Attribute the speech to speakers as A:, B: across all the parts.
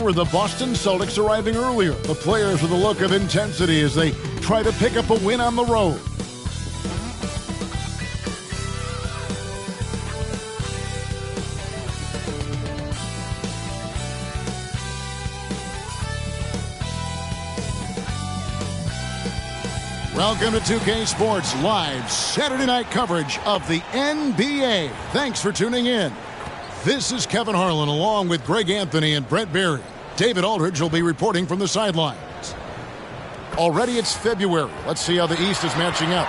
A: Were the Boston Celtics arriving earlier. The players with a look of intensity as they try to pick up a win on the road. Welcome to 2K Sports Live Saturday night coverage of the NBA. Thanks for tuning in. This is Kevin Harlan along with Greg Anthony and Brett Berry. David Aldridge will be reporting from the sidelines. Already it's February. Let's see how the East is matching up.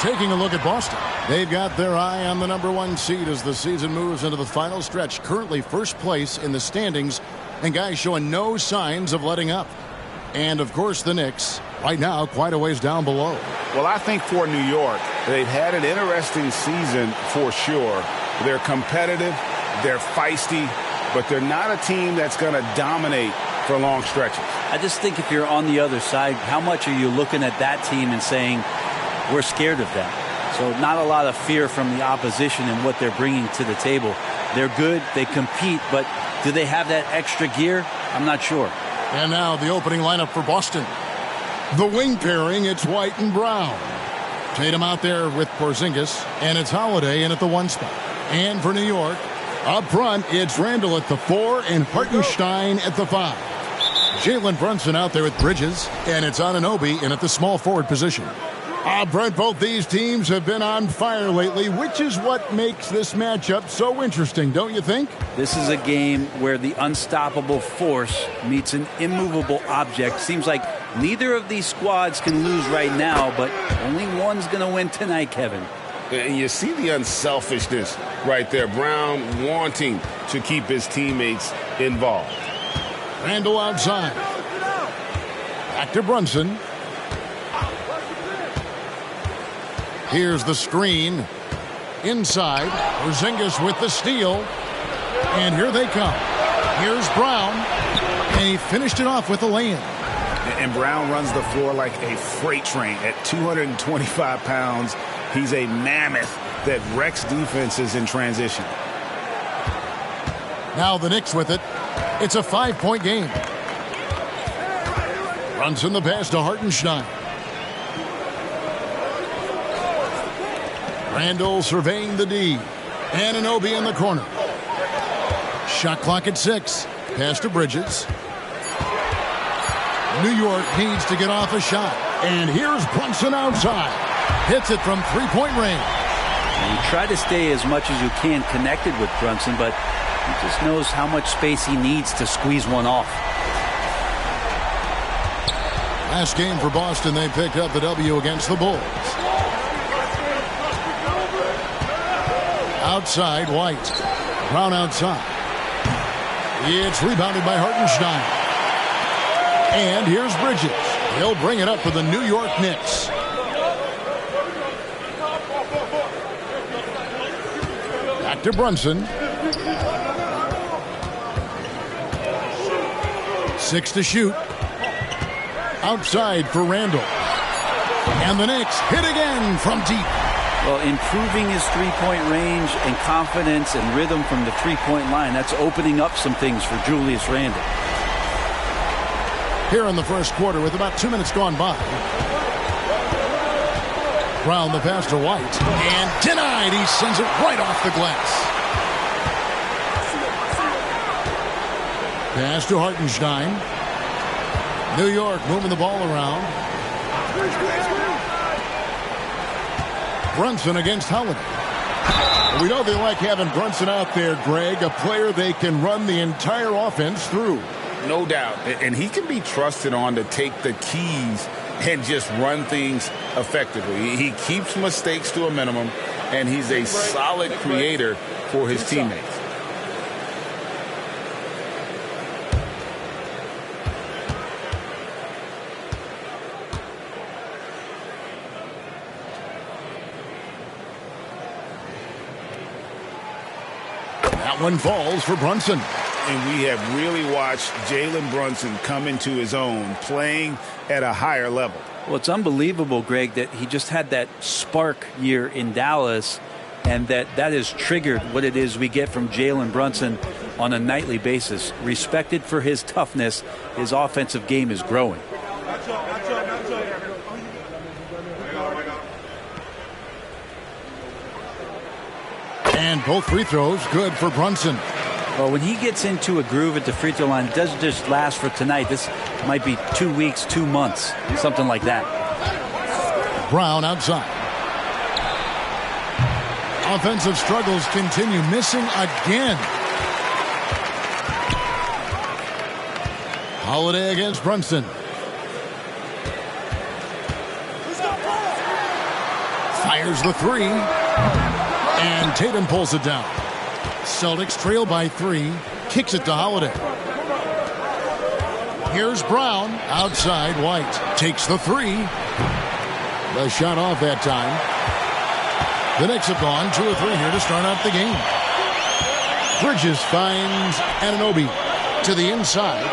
A: Taking a look at Boston. They've got their eye on the #1 seed as the season moves into the final stretch. Currently first place in the standings, and guys showing no signs of letting up. And, of course, the Knicks, right now, quite a ways down below.
B: Well, I think for New York, they've had an interesting season for sure. They're competitive. They're feisty, but they're not a team that's going to dominate for long stretches.
C: I just think if you're on the other side, how much are you looking at that team and saying, we're scared of them? So not a lot of fear from the opposition and what they're bringing to the table. They're good, they compete, but do they have that extra gear? I'm not sure.
A: And now the opening lineup for Boston. The wing pairing, it's White and Brown. Tatum out there with Porzingis, and it's Holiday in at the 1 spot. And for New York, up front, it's Randall at the 4 and Hartenstein at the 5. Jalen Brunson out there with Bridges, and it's Anunoby in at the small forward position. Brent, both these teams have been on fire lately, which is what makes this matchup so interesting, don't you think?
C: This is a game where the unstoppable force meets an immovable object. Seems like neither of these squads can lose right now, but only one's going to win tonight, Kevin.
B: And you see the unselfishness right there. Brown wanting to keep his teammates involved.
A: Randall outside. Back to Brunson. Here's the screen. Inside. Porzingis with the steal. And here they come. Here's Brown. And he finished it off with a lay-in.
B: And Brown runs the floor like a freight train at 225 pounds. He's a mammoth that wrecks defenses in transition.
A: Now the Knicks with it. It's a 5-point game. Brunson the pass to Hartenstein. Randall surveying the D. Anunoby in the corner. Shot clock at 6. Pass to Bridges. New York needs to get off a shot. And here's Brunson outside. Hits it from 3-point range.
C: And you try to stay as much as you can connected with Brunson, but he just knows how much space he needs to squeeze one off.
A: Last game for Boston, they picked up the W against the Bulls. Outside, White. Brown outside. It's rebounded by Hartenstein. And here's Bridges. He'll bring it up for the New York Knicks. Back to Brunson. 6 to shoot. Outside for Randall. And the Knicks hit again from deep.
C: Well, improving his three-point range and confidence and rhythm from the three-point line, that's opening up some things for Julius Randle.
A: Here in the first quarter with about 2 minutes gone by. Brown the pass to White. And denied. He sends it right off the glass. Pass to Hartenstein. New York moving the ball around. Brunson against Holiday. We know they like having Brunson out there, Greg, a player they can run the entire offense through.
B: No doubt. And he can be trusted on to take the keys and just run things effectively. He keeps mistakes to a minimum, and he's a solid creator for his teammates.
A: That one falls for Brunson.
B: And we have really watched Jalen Brunson come into his own, playing at a higher level.
C: Well, it's unbelievable, Greg, that he just had that spark year in Dallas, and that has triggered what it is we get from Jalen Brunson on a nightly basis. Respected for his toughness, his offensive game is growing.
A: And both free throws good for Brunson.
C: Well, when he gets into a groove at the free throw line, it doesn't just last for tonight. This might be 2 weeks, 2 months, something like that.
A: Brown outside. Offensive struggles continue, missing again. Holiday against Brunson. Fires the three. And Tatum pulls it down. Celtics trail by 3. Kicks it to Holiday. Here's Brown. Outside, White takes the 3. The shot off that time. The Knicks have gone 2 or 3 here to start out the game. Bridges finds Anunoby to the inside.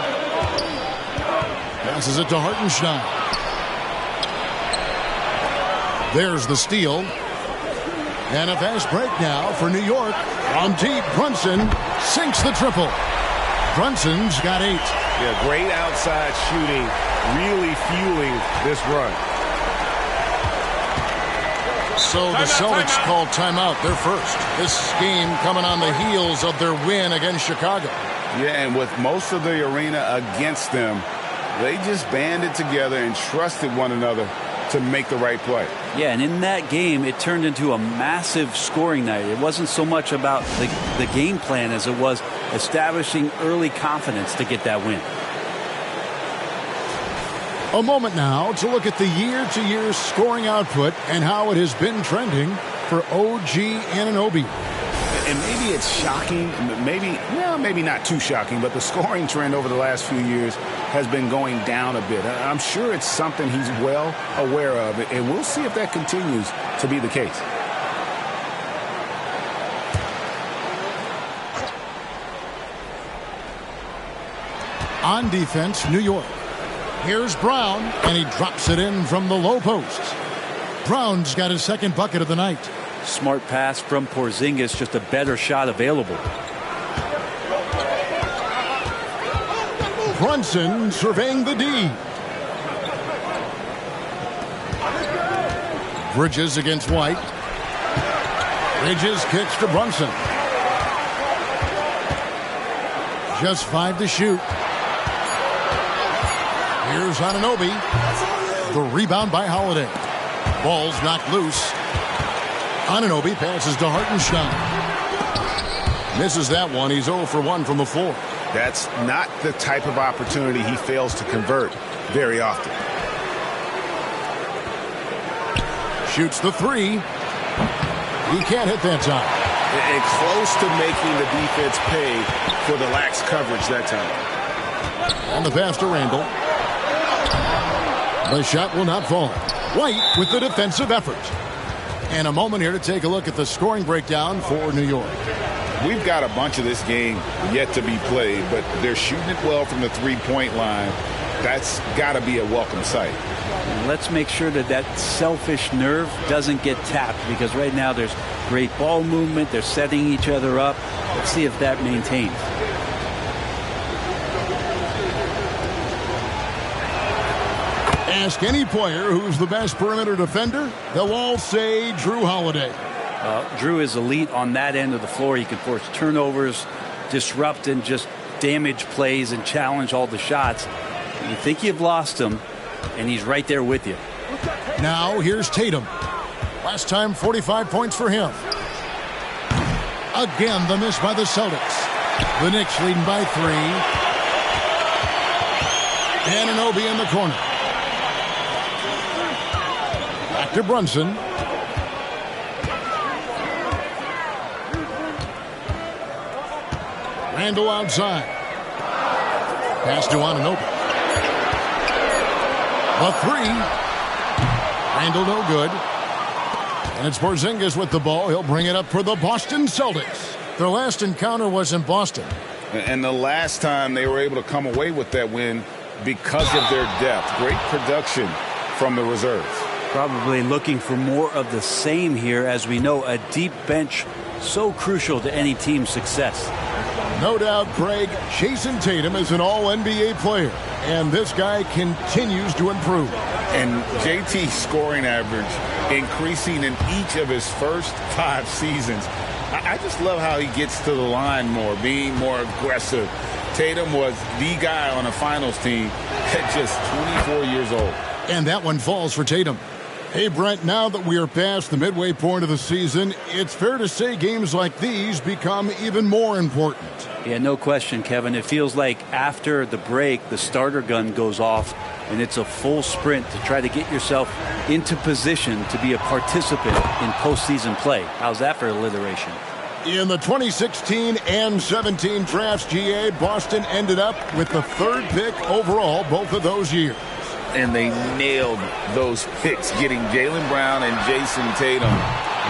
A: Passes it to Hartenstein. There's the steal. And a fast break now for New York. On deep, Brunson sinks the triple. Brunson's got 8.
D: Yeah, great outside shooting, really fueling this run.
A: So the Celtics called timeout, their first. This game coming on the heels of their win against Chicago.
B: Yeah, and with most of the arena against them, they just banded together and trusted one another to make the right play.
C: Yeah, and in that game, it turned into a massive scoring night. It wasn't so much about the game plan as it was establishing early confidence to get that win.
A: A moment now to look at the year-to-year scoring output and how it has been trending for OG Anunoby.
B: And maybe it's shocking, maybe not too shocking, but the scoring trend over the last few years has been going down a bit. I'm sure it's something he's well aware of, and we'll see if that continues to be the case.
A: On defense, New York. Here's Brown, and he drops it in from the low post. Brown's got his second bucket of the night.
C: Smart pass from Porzingis, just a better shot available.
A: Brunson surveying the D. Bridges against White. Bridges kicks to Brunson. Just 5 to shoot. Here's Anunoby. The rebound by Holiday. Ball's knocked loose. Anunoby passes to Hartenstein. Misses that one. He's 0 for 1 from the floor.
D: That's not the type of opportunity he fails to convert very often.
A: Shoots the 3. He can't hit that time.
D: And close to making the defense pay for the lax coverage that time.
A: And the pass to Randall. The shot will not fall. White with the defensive effort. And a moment here to take a look at the scoring breakdown for New York.
B: We've got a bunch of this game yet to be played, but they're shooting it well from the three-point line. That's got to be a welcome sight.
C: And let's make sure that selfish nerve doesn't get tapped, because right now there's great ball movement. They're setting each other up. Let's see if that maintains.
A: Ask any player who's the best perimeter defender, they'll all say Drew Holiday.
C: Drew is elite on that end of the floor. He can force turnovers, disrupt and just damage plays and challenge all the shots. You think you've lost him, and he's right there with you.
A: Now here's Tatum. Last time 45 points for him. Again the miss by the Celtics. The Knicks leading by 3. Anunoby in the corner. Back to Brunson. Randall outside. Pass to Anunoby. A 3. Randall no good. And it's Porzingis with the ball. He'll bring it up for the Boston Celtics. Their last encounter was in Boston.
B: And the last time they were able to come away with that win because of their depth. Great production from the reserves.
C: Probably looking for more of the same here. As we know, a deep bench so crucial to any team's success.
A: No doubt, Craig, Jason Tatum is an all-NBA player, and this guy continues to improve.
B: And JT's scoring average increasing in each of his first 5 seasons. I just love how he gets to the line more, being more aggressive. Tatum was the guy on a finals team at just 24 years old.
A: And that one falls for Tatum. Hey, Brent, now that we are past the midway point of the season, it's fair to say games like these become even more important.
C: Yeah, no question, Kevin. It feels like after the break, the starter gun goes off, and it's a full sprint to try to get yourself into position to be a participant in postseason play. How's that for alliteration?
A: In the 2016 and 17 drafts, GA, Boston ended up with the 3rd pick overall both of those years.
B: And they nailed those picks, getting Jaylen Brown and Jason Tatum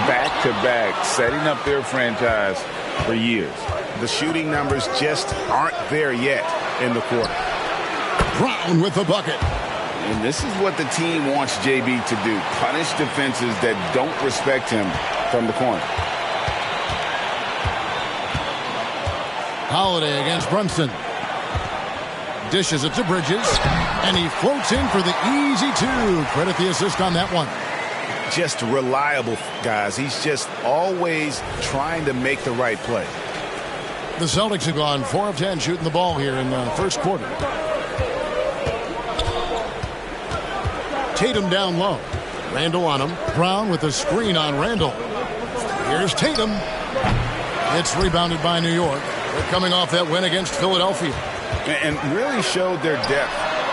B: back-to-back, setting up their franchise for years.
D: The shooting numbers just aren't there yet in the quarter.
A: Brown with the bucket.
B: And this is what the team wants JB to do, punish defenses that don't respect him from the corner.
A: Holiday against Brunson. Dishes it to Bridges, and he floats in for the easy 2. Credit the assist on that one.
D: Just reliable, guys. He's just always trying to make the right play.
A: The Celtics have gone 4 of 10 shooting the ball here in the first quarter. Tatum down low. Randall on him. Brown with a screen on Randall. Here's Tatum. It's rebounded by New York. They're coming off that win against Philadelphia.
B: And really showed their depth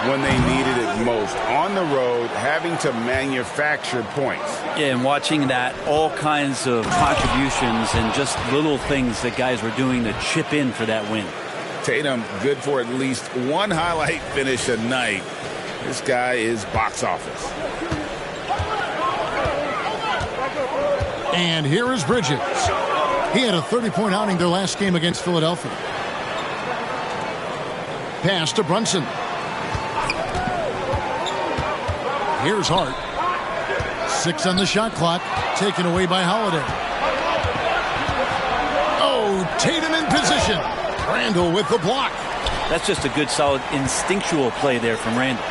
B: when they needed it most. On the road, having to manufacture points.
C: Yeah, and watching that, all kinds of contributions and just little things that guys were doing to chip in for that win.
B: Tatum, good for at least one highlight finish a night. This guy is box office.
A: And here is Bridges. He had a 30-point outing their last game against Philadelphia. Pass to Brunson. Here's Hart. 6 on the shot clock. Taken away by Holiday. Oh, Tatum in position. Randall with the block.
C: That's just a good, solid, instinctual play there from Randall.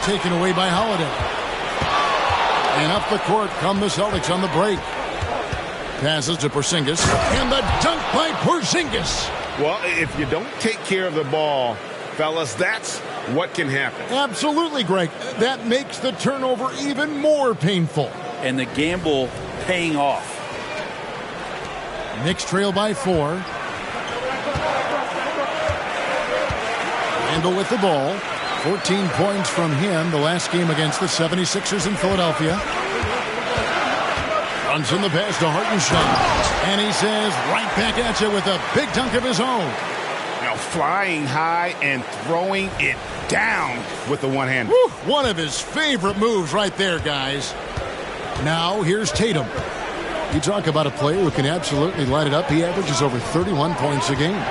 A: Taken away by Holiday. And up the court come the Celtics on the break. Passes to Porzingis. And the dunk by Porzingis.
B: Well, if you don't take care of the ball, fellas, that's what can happen.
A: Absolutely, Greg. That makes the turnover even more painful.
C: And the gamble paying off.
A: Knicks trail by 4. Randall with the ball. 14 points from him the last game against the 76ers in Philadelphia. Runs in the pass to Hartenstein. And he says right back at you with a big dunk of his own.
D: Now flying high and throwing it down with the one-hand.
A: One of his favorite moves right there, guys. Now here's Tatum. You talk about a player who can absolutely light it up. He averages over 31 points a game.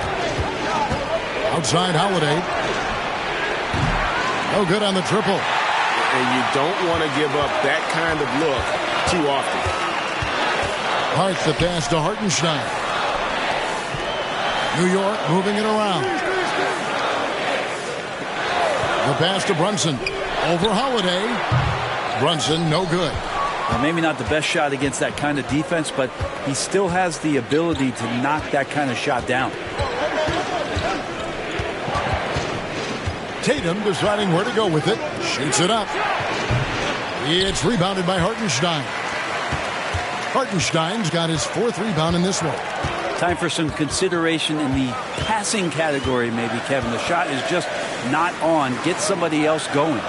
A: Outside Holiday. No good on the triple.
D: And you don't want to give up that kind of look too often.
A: Hart the pass to Hartenstein. New York moving it around. The pass to Brunson. Over Holiday. Brunson, no good.
C: Well, maybe not the best shot against that kind of defense, but he still has the ability to knock that kind of shot down.
A: Tatum deciding where to go with it. Shoots it up. It's rebounded by Hartenstein. Hartenstein's got his 4th rebound in this one.
C: Time for some consideration in the passing category, maybe, Kevin. The shot is just not on. Get somebody else going.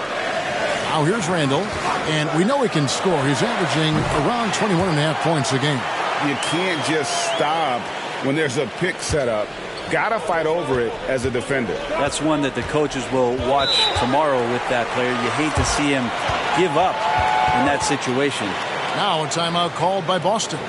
A: Now here's Randall, and we know he can score. He's averaging around 21.5 points a game.
B: You can't just stop when there's a pick set up. Gotta fight over it as a defender.
C: That's one that the coaches will watch tomorrow with that player. You hate to see him give up in that situation.
A: Now a timeout called by Boston.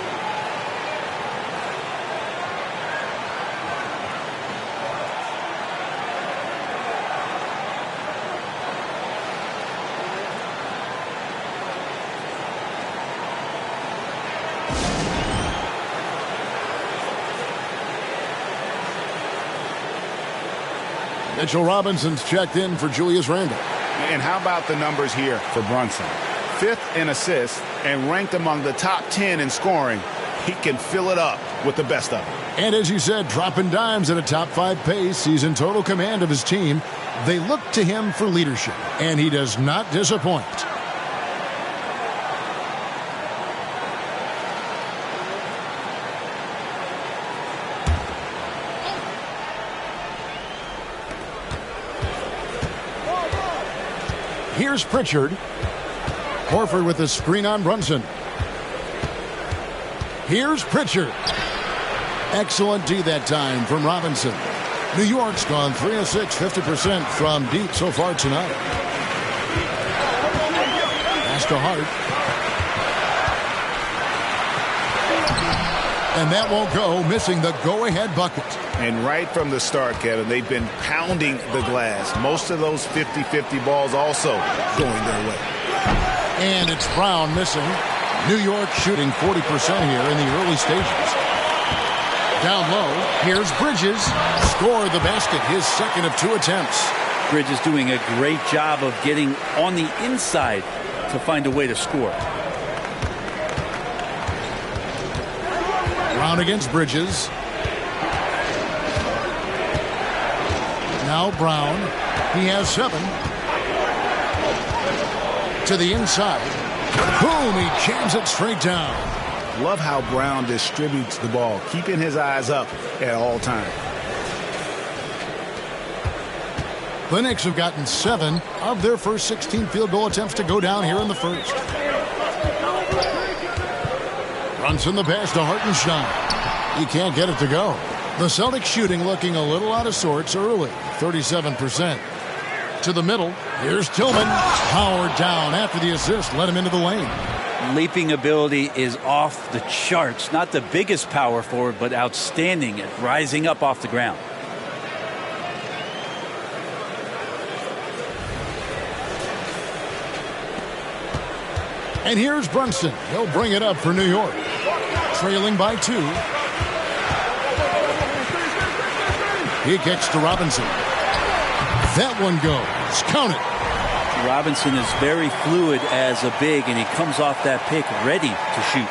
A: Mitchell Robinson's checked in for Julius Randle.
D: And how about the numbers here for Brunson? 5th in assists and ranked among the top 10 in scoring. He can fill it up with the best of them.
A: And as you said, dropping dimes at a top 5 pace. He's in total command of his team. They look to him for leadership, and he does not disappoint. Here's Pritchard. Horford with a screen on Brunson. Here's Pritchard. Excellent D that time from Robinson. New York's gone 3 of 6, 50% from deep so far tonight. Pass to Hart. And that won't go, missing the go-ahead bucket.
D: And right from the start, Kevin, they've been pounding the glass. Most of those 50-50 balls also going their way.
A: And it's Brown missing. New York shooting 40% here in the early stages. Down low, here's Bridges. Scored the basket, his second of 2 attempts.
C: Bridges doing a great job of getting on the inside to find a way to score.
A: Brown against Bridges. Now Brown. He has 7. To the inside. Boom, he jams it straight down.
D: Love how Brown distributes the ball, keeping his eyes up at all times.
A: The Knicks have gotten 7 of their first 16 field goal attempts to go down here in the first. Brunson the pass to Hartenstein. He can't get it to go. The Celtics shooting looking a little out of sorts early, 37%. To the middle, here's Tillman. Powered down after the assist, let him into the lane.
C: Leaping ability is off the charts. Not the biggest power forward, but outstanding at rising up off the ground.
A: And here's Brunson. He'll bring it up for New York. Trailing by 2. He kicks to Robinson. That one goes. Count it.
C: Robinson is very fluid as a big, and he comes off that pick ready to shoot.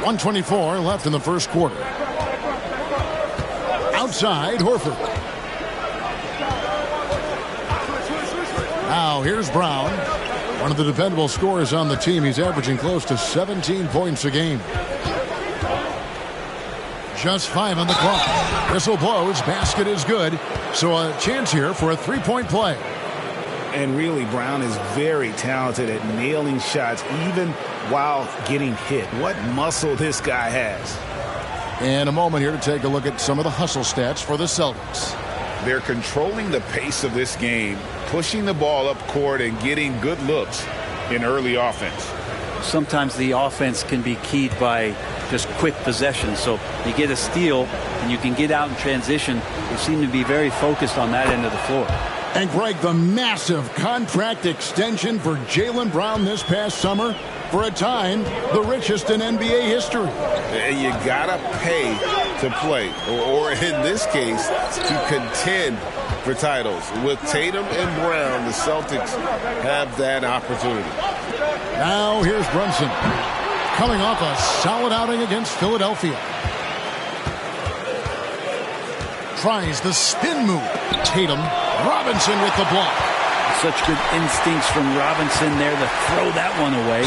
A: .124 left in the first quarter. Outside, Horford. Now here's Brown. One of the dependable scorers on the team. He's averaging close to 17 points a game. Just 5 on the clock. Whistle blows. Basket is good. So a chance here for a 3-point play.
D: And really, Brown is very talented at nailing shots even while getting hit. What muscle this guy has.
A: And a moment here to take a look at some of the hustle stats for the Celtics.
B: They're controlling the pace of this game, pushing the ball up court and getting good looks in early offense.
C: Sometimes the offense can be keyed by just quick possession. So you get a steal and you can get out in transition. They seem to be very focused on that end of the floor.
A: And Greg, the massive contract extension for Jaylen Brown this past summer, for a time the richest in NBA history.
B: You gotta pay to play, or in this case, to contend for titles. With Tatum and Brown, the Celtics have that opportunity.
A: Now here's Brunson, coming off a solid outing against Philadelphia. Tries the spin move. Tatum, Robinson with the block.
C: Such good instincts from Robinson there to throw that one away.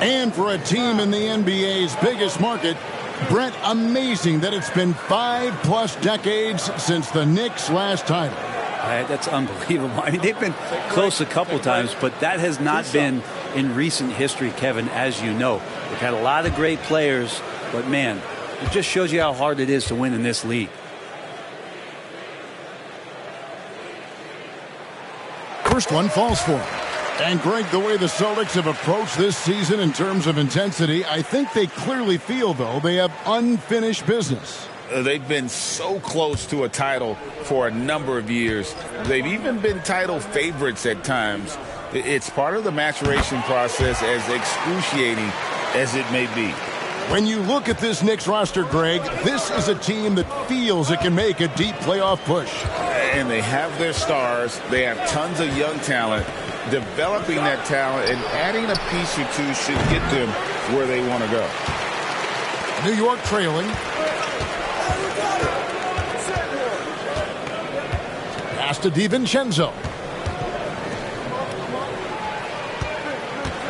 A: And for a team in the NBA's biggest market, Brett, amazing that it's been 5+ decades since the Knicks' last title.
C: That's unbelievable. I mean, they've been close a couple times, but that has not been in recent history, Kevin, as you know. They've had a lot of great players, but man, it just shows you how hard it is to win in this league.
A: First one falls for him. And Greg, the way the Celtics have approached this season in terms of intensity, I think they clearly feel, though, they have unfinished business.
B: They've been so close to a title for a number of years. They've even been title favorites at times. It's part of the maturation process, as excruciating as it may be.
A: When you look at this Knicks roster, Greg, this is a team that feels it can make a deep playoff push.
B: And they have their stars. They have tons of young talent. Developing that talent and adding a piece or two should get them where they want to go.
A: New York trailing. Pass to DiVincenzo.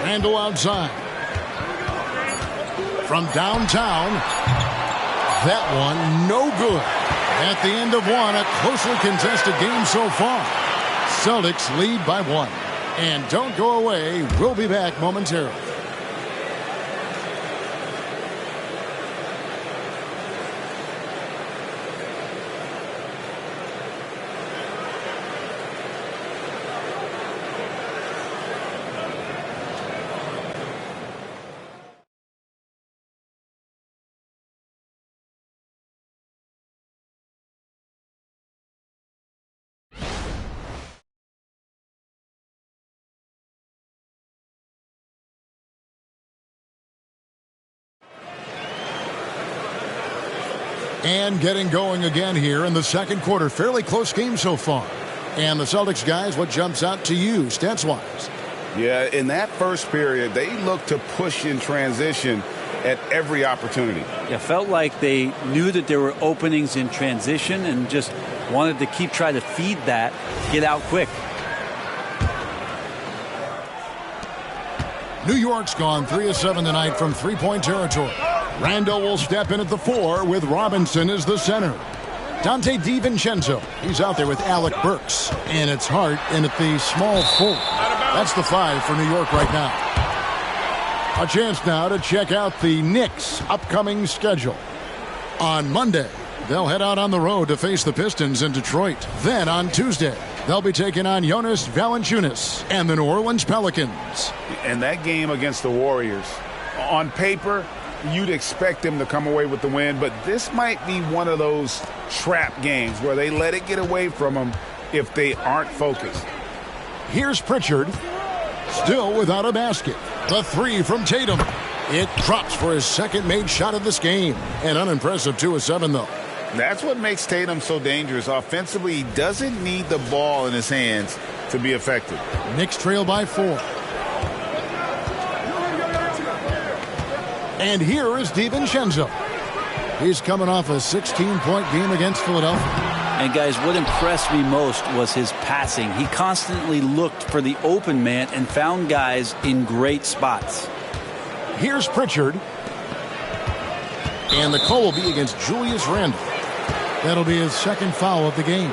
A: Randle outside. From downtown. That one, no good. At the end of one, a closely contested game so far. Celtics lead by 1. And don't go away. We'll be back momentarily. And getting going again here in the second quarter. Fairly close game so far. And the Celtics guys, what jumps out to you stats-wise?
B: Yeah, in that first period, they looked to push in transition at every opportunity.
C: Yeah, felt like they knew that there were openings in transition and just wanted to keep trying to feed that, get out quick.
A: New York's gone 3 of 7 tonight from three-point territory. Randle will step in at the 4 with Robinson as the center. Dante DiVincenzo, he's out there with Alec Burks. And it's Hart in at the small 4. That's the 5 for New York right now. A chance now to check out the Knicks' upcoming schedule. On Monday, they'll head out on the road to face the Pistons in Detroit. Then on Tuesday, they'll be taking on Jonas Valanciunas and the New Orleans Pelicans.
B: And that game against the Warriors, on paper, you'd expect them to come away with the win, but this might be one of those trap games where they let it get away from them if they aren't focused.
A: Here's Pritchard, still without a basket. The 3 from Tatum. It drops for his second made shot of this game. An unimpressive 2 of 7, though.
B: That's what makes Tatum so dangerous. Offensively, he doesn't need the ball in his hands to be effective.
A: Knicks trail by 4. And here is DiVincenzo. He's coming off a 16-point game against Philadelphia.
C: And guys, what impressed me most was his passing. He constantly looked for the open man and found guys in great spots.
A: Here's Pritchard. And the call will be against Julius Randle. That'll be his second foul of the game.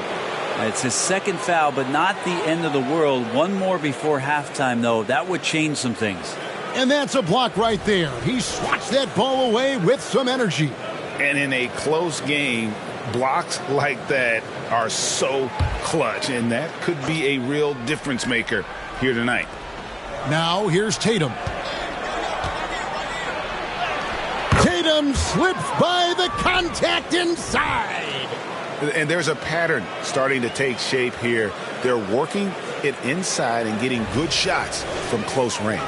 C: It's his second foul, but not the end of the world. One more before halftime, though. That would change some things.
A: And that's a block right there. He swats that ball away with some energy.
B: And in a close game, blocks like that are so clutch, and that could be a real difference maker here tonight.
A: Now here's Tatum. Tatum slips by the contact inside.
B: And there's a pattern starting to take shape here. They're working it inside and getting good shots from close range.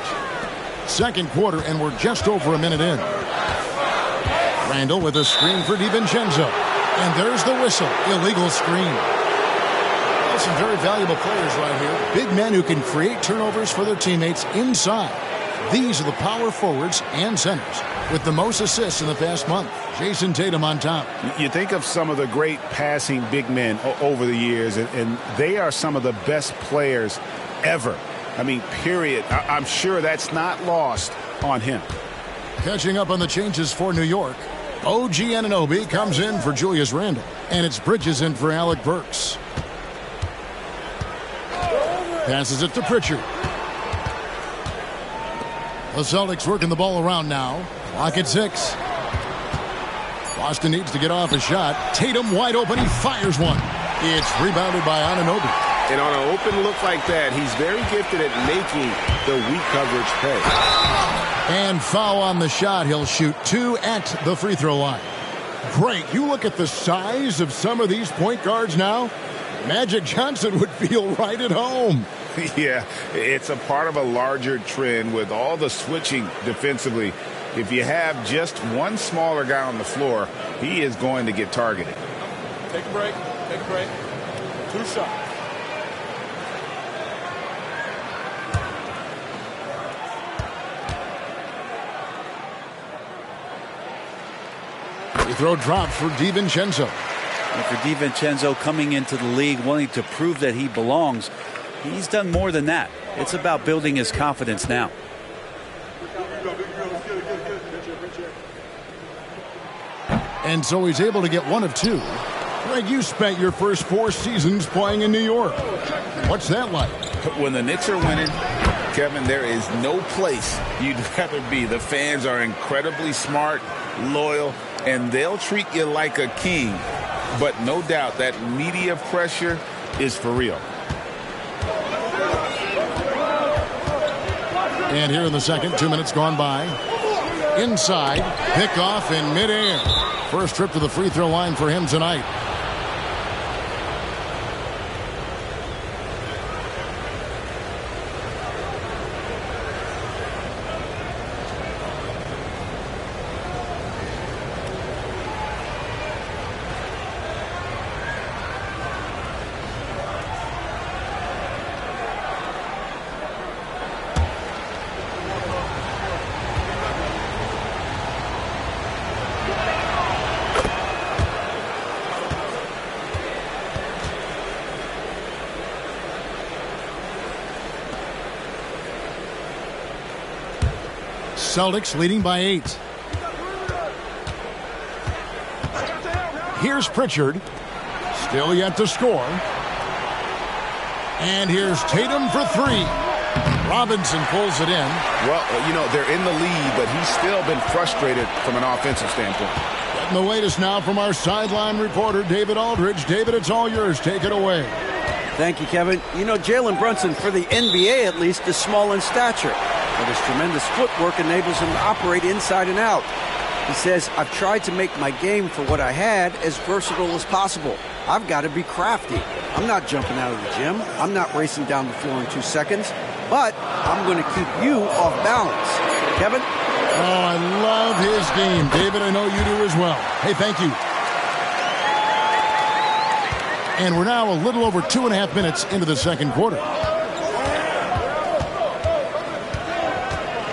A: Second quarter, and we're just over a minute in. Randle with a screen for DiVincenzo. And there's the whistle. Illegal screen. Well, some very valuable players right here. Big men who can create turnovers for their teammates inside. These are the power forwards and centers with the most assists in the past month. Jason Tatum on top.
B: You think of some of the great passing big men over the years, and they are some of the best players ever. I mean, period. I'm sure that's not lost on him.
A: Catching up on the changes for New York. OG Anunoby comes in for Julius Randle. And it's Bridges in for Alec Burks. Passes it to Pritchard. The Celtics working the ball around now. Clock at 6. Boston needs to get off a shot. Tatum wide open. He fires one. It's rebounded by Anunoby.
B: And on an open look like that, he's very gifted at making the weak coverage pay.
A: And foul on the shot. He'll shoot 2 at the free throw line. Greg, you look at the size of some of these point guards now. Magic Johnson would feel right at home.
B: Yeah, it's a part of a larger trend with all the switching defensively. If you have just one smaller guy on the floor, he is going to get targeted.
E: Take a break. Take a break. 2 shots.
A: The throw drops for DiVincenzo.
C: And for DiVincenzo coming into the league wanting to prove that he belongs, he's done more than that. It's about building his confidence now.
A: And so he's able to get 1 of 2. Greg, you spent your first 4 seasons playing in New York. What's that like?
B: When the Knicks are winning, Kevin, there is no place you'd rather be. The fans are incredibly smart, loyal, and they'll treat you like a king. But no doubt that media pressure is for real.
A: And here in the second, 2 minutes gone by. Inside, pick off in midair. First trip to the free throw line for him tonight. Celtics leading by 8. Here's Pritchard. Still yet to score. And here's Tatum for 3. Robinson pulls it in.
D: Well, you know, they're in the lead, but he's still been frustrated from an offensive standpoint.
A: Getting the latest now from our sideline reporter, David Aldridge. David, it's all yours. Take it away.
F: Thank you, Kevin. You know, Jalen Brunson, for the NBA at least, is small in stature, but his tremendous footwork enables him to operate inside and out. He says, I've tried to make my game for what I had as versatile as possible. I've got to be crafty. I'm not jumping out of the gym. I'm not racing down the floor in 2 seconds, but I'm going to keep you off balance. Kevin?
A: Oh, I love his game. David, I know you do as well. Hey, thank you. And we're now a little over 2.5 minutes into the second quarter.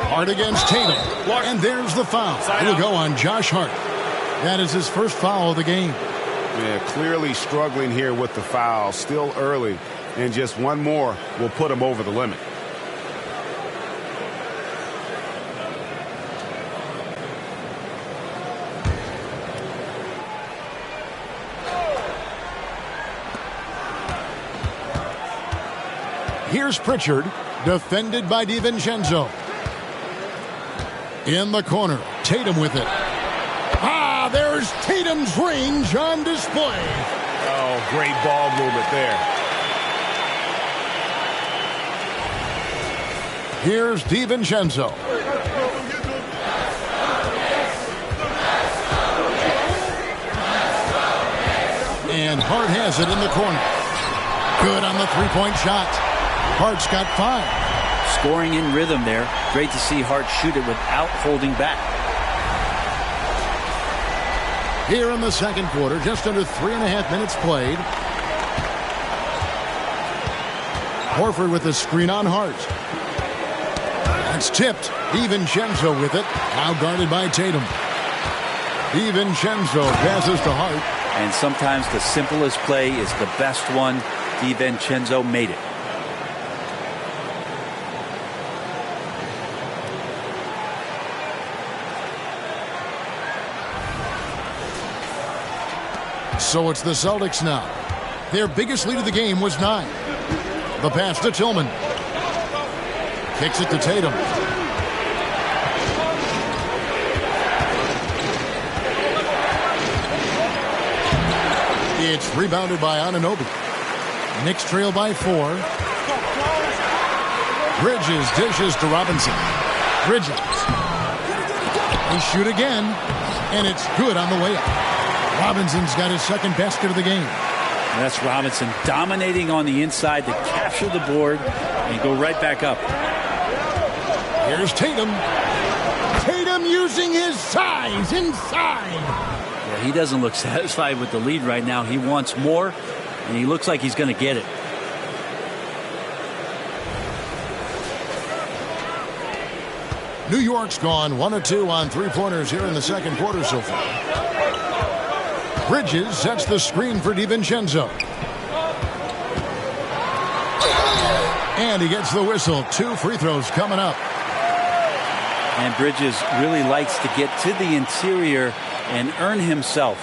A: Hart against Tatum. And there's the foul. It'll go on Josh Hart. That is his first foul of the game.
D: Yeah, clearly struggling here with the foul. Still early. And just one more will put him over the limit.
A: Here's Pritchard, defended by DiVincenzo. In the corner, Tatum with it. Ah, there's Tatum's range on display.
D: Oh, great ball movement there.
A: Here's DiVincenzo. And Hart has it in the corner. Good on the three-point shot. Hart's got 5.
C: Scoring in rhythm there. Great to see Hart shoot it without holding back.
A: Here in the second quarter, just under 3.5 minutes played. Horford with the screen on Hart. It's tipped. DiVincenzo with it. Now guarded by Tatum. DiVincenzo passes to Hart.
C: And sometimes the simplest play is the best one. DiVincenzo made it.
A: So it's the Celtics now. Their biggest lead of the game was 9. The pass to Tillman. Kicks it to Tatum. It's rebounded by Anunoby. Knicks trail by 4. Bridges dishes to Robinson. Bridges. They shoot again, and it's good on the way up. Robinson's got his second basket of the game.
C: And that's Robinson dominating on the inside to capture the board and go right back up.
A: Here's Tatum. Tatum using his size inside.
C: Yeah, he doesn't look satisfied with the lead right now. He wants more, and he looks like he's going to get it.
A: New York's gone 1 of 2 on three-pointers here in the second quarter so far. Bridges sets the screen for DiVincenzo. And he gets the whistle. 2 free throws coming up.
C: And Bridges really likes to get to the interior and earn himself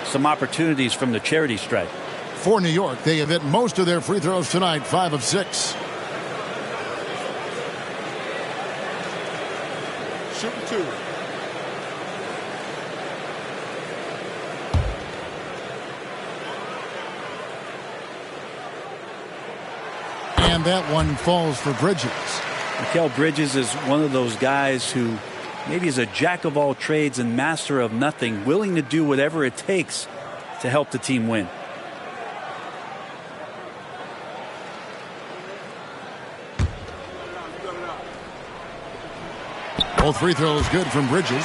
C: some opportunities from the charity stripe.
A: For New York, they have hit most of their free throws tonight, 5 of 6.
E: Shooting 2.
A: And that one falls for Bridges.
C: Mikal Bridges is one of those guys who maybe is a jack of all trades and master of nothing, willing to do whatever it takes to help the team win.
A: Both free throws good from Bridges.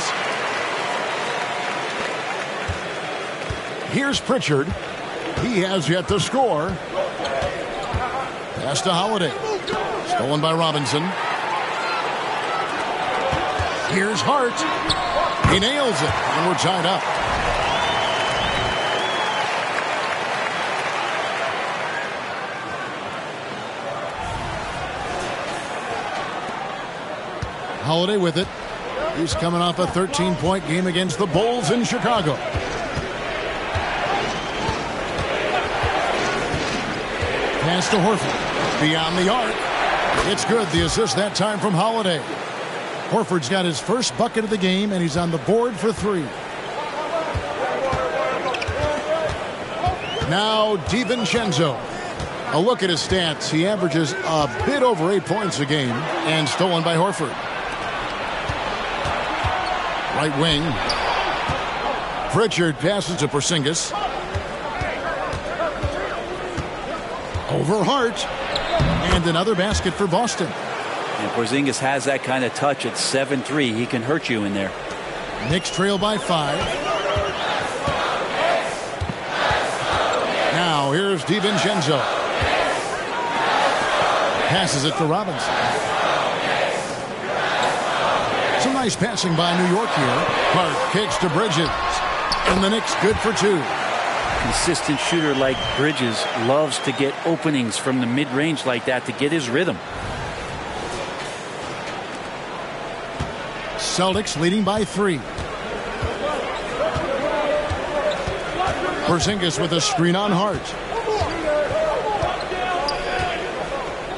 A: Here's Pritchard. He has yet to score. Pass to Holiday. Stolen by Robinson. Here's Hart. He nails it, and we're tied up. Holiday with it. He's coming off a 13-point game against the Bulls in Chicago. Pass to Horford. Beyond the arc. It's good. The assist that time from Holiday. Horford's got his first bucket of the game, and he's on the board for 3. Now DiVincenzo. A look at his stats. He averages a bit over 8 points a game, and stolen by Horford. Right wing. Pritchard passes to Porzingis. Over Hart. And another basket for Boston.
C: And Porzingis has that kind of touch at 7-3. He can hurt you in there.
A: Knicks trail by 5. Now here's DiVincenzo. Passes it to Robinson. Some nice passing by New York here. Hart kicks to Bridges. And the Knicks good for 2.
C: Consistent shooter like Bridges loves to get openings from the mid-range like that to get his rhythm.
A: Celtics leading by 3. Porzingis with a screen on Hart.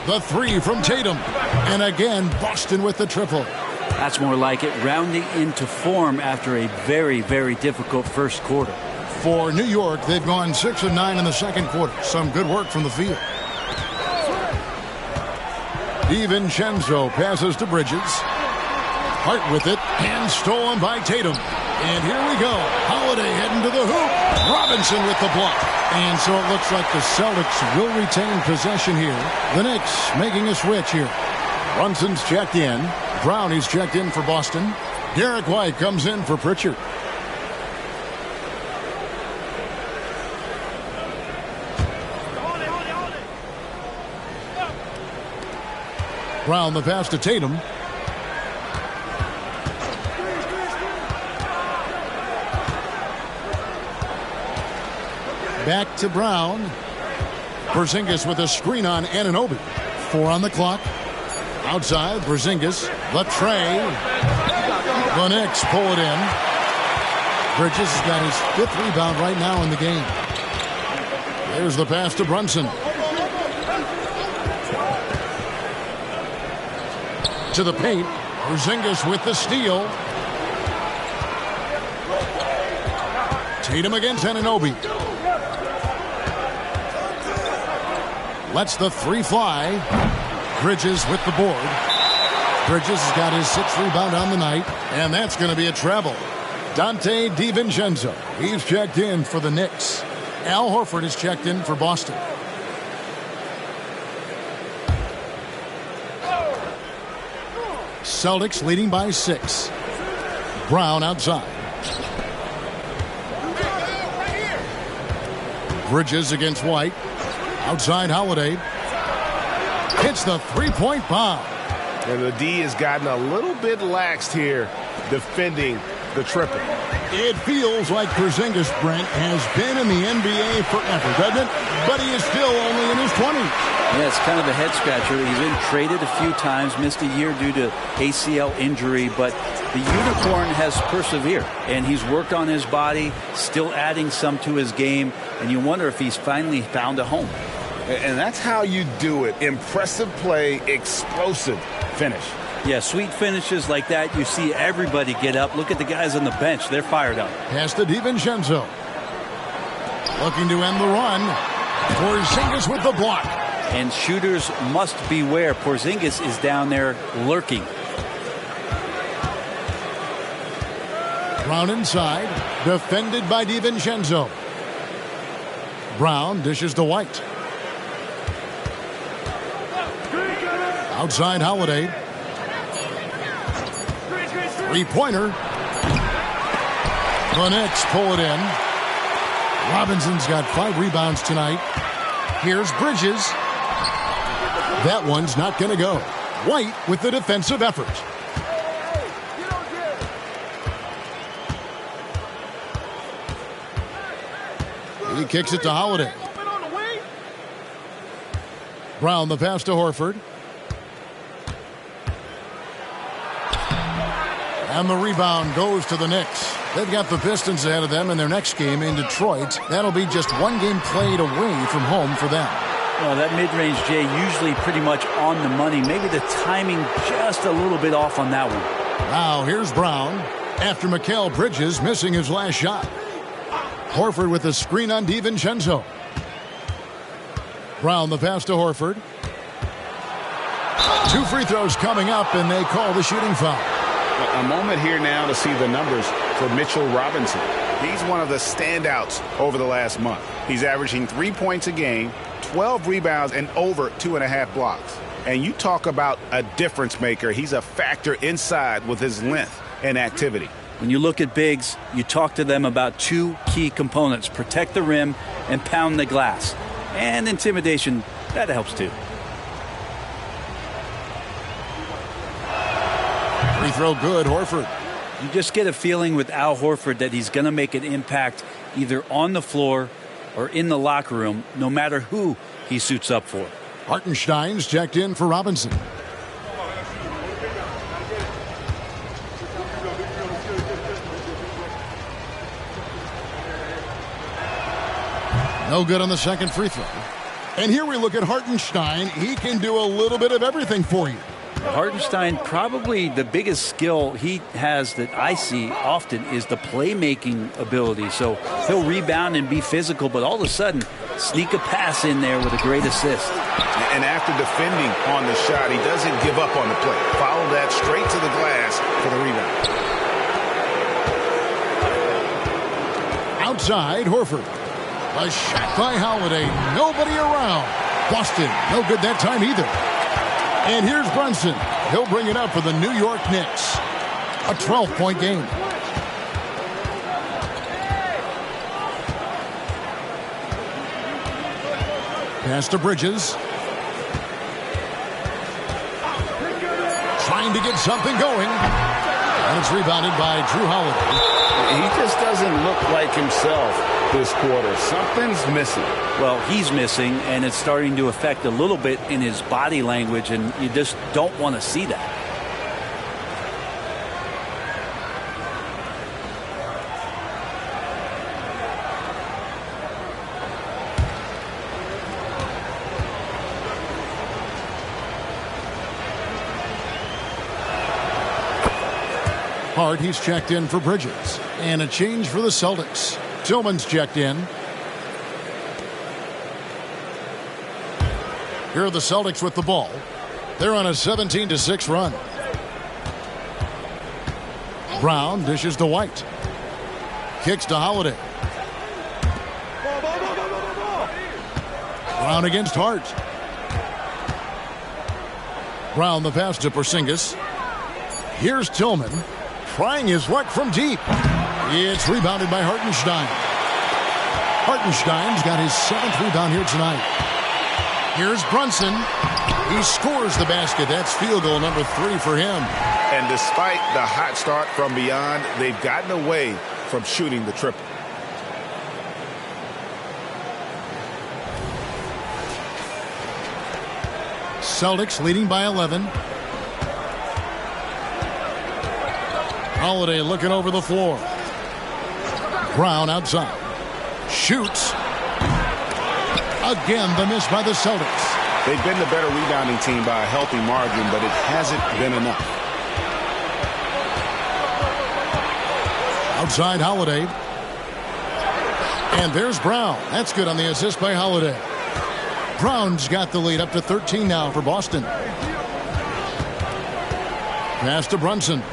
A: The 3 from Tatum. And again, Boston with the triple.
C: That's more like it, rounding into form after a very, very difficult first quarter.
A: For New York, they've gone 6 of 9 in the second quarter. Some good work from the field. DiVincenzo passes to Bridges. Hart with it, and stolen by Tatum. And here we go. Holiday heading to the hoop. Robinson with the block. And so it looks like the Celtics will retain possession here. The Knicks making a switch here. Brunson's checked in. Brownie's checked in for Boston. Derek White comes in for Pritchard. Brown the pass to Tatum. Back to Brown. Porzingis with a screen on Anunoby. 4 on the clock. Outside, Porzingis. The tray. The Knicks pull it in. Bridges has got his 5th rebound right now in the game. There's the pass to Brunson. To the paint. Porzingis with the steal. Tatum against Anunoby. Lets the 3 fly. Bridges with the board. Bridges has got his 6th rebound on the night, and that's going to be a travel. Dante DiVincenzo. He's checked in for the Knicks. Al Horford is checked in for Boston. Celtics leading by 6. Brown outside. Bridges against White. Outside Holiday. Hits the three-point bomb.
D: And the D has gotten a little bit laxed here defending the triple.
A: It feels like Porzingis, Brent, has been in the NBA forever, doesn't it? But he is still only in his 20s.
C: Yeah, it's kind of a head scratcher. He's been traded a few times, missed a year due to ACL injury, but the unicorn has persevered, and he's worked on his body, still adding some to his game, and you wonder if he's finally found a home.
B: And that's how you do it. Impressive play, explosive finish.
C: Yeah, sweet finishes like that, you see everybody get up. Look at the guys on the bench. They're fired up.
A: Pass to DiVincenzo. Looking to end the run. Porzingis with the block.
C: And shooters must beware. Porzingis is down there lurking.
A: Brown inside. Defended by DiVincenzo. Brown dishes to White. Outside Holiday. Three-pointer. The Knicks pull it in. Robinson's got 5 rebounds tonight. Here's Bridges. That one's not going to go. White with the defensive effort. He kicks it to Holiday. Brown the pass to Horford. And the rebound goes to the Knicks. They've got the Pistons ahead of them in their next game in Detroit. That'll be just one game played away from home for them.
C: Well, that mid-range, Jay, usually pretty much on the money. Maybe the timing just a little bit off on that one.
A: Now here's Brown after Mikal Bridges missing his last shot. Horford with the screen on DiVincenzo. Brown the pass to Horford. 2 free throws coming up, and they call the shooting foul.
B: A moment here now to see the numbers for Mitchell Robinson.
D: He's one of the standouts over the last month. He's averaging 3 points a game, 12 rebounds, and over 2.5 blocks. And you talk about a difference maker. He's a factor inside with his length and activity.
C: When you look at bigs, you talk to them about 2 key components: protect the rim and pound the glass. And intimidation, that helps too.
A: Free throw good, Horford.
C: You just get a feeling with Al Horford that he's going to make an impact either on the floor or in the locker room, no matter who he suits up for.
A: Hartenstein's checked in for Robinson. No good on the second free throw. And here we look at Hartenstein. He can do a little bit of everything for you.
C: Hartenstein, probably the biggest skill he has that I see often is the playmaking ability. So he'll rebound and be physical, but all of a sudden sneak a pass in there with a great assist.
D: And after defending on the shot, he doesn't give up on the play. Follow that straight to the glass for the rebound.
A: Outside, Horford. A shot by Holiday. Nobody around. Boston, no good that time either. And here's Brunson. He'll bring it up for the New York Knicks. A 12-point game. Pass to Bridges. Trying to get something going. And it's rebounded by Drew Holiday.
B: He just doesn't look like himself this quarter. Something's missing.
C: Well, he's missing, and it's starting to affect a little bit in his body language, and you just don't want to see that.
A: Hart, he's checked in for Bridges. And a change for the Celtics. Tillman's checked in. Here are the Celtics with the ball. They're on a 17-6 run. Brown dishes to White. Kicks to Holiday. Brown against Hart. Brown the pass to Porzingis. Here's Tillman trying his luck from deep. It's rebounded by Hartenstein. Hartenstein's got his 7th rebound here tonight. Here's Brunson. He scores the basket. That's field goal number 3 for him.
D: And despite the hot start from beyond, they've gotten away from shooting the triple.
A: Celtics leading by 11. Holiday looking over the floor. Brown outside. Shoots. Again, the miss by the Celtics.
D: They've been the better rebounding team by a healthy margin, but it hasn't been enough.
A: Outside Holiday. And there's Brown. That's good on the assist by Holiday. Brown's got the lead up to 13 now for Boston. Pass to Brunson.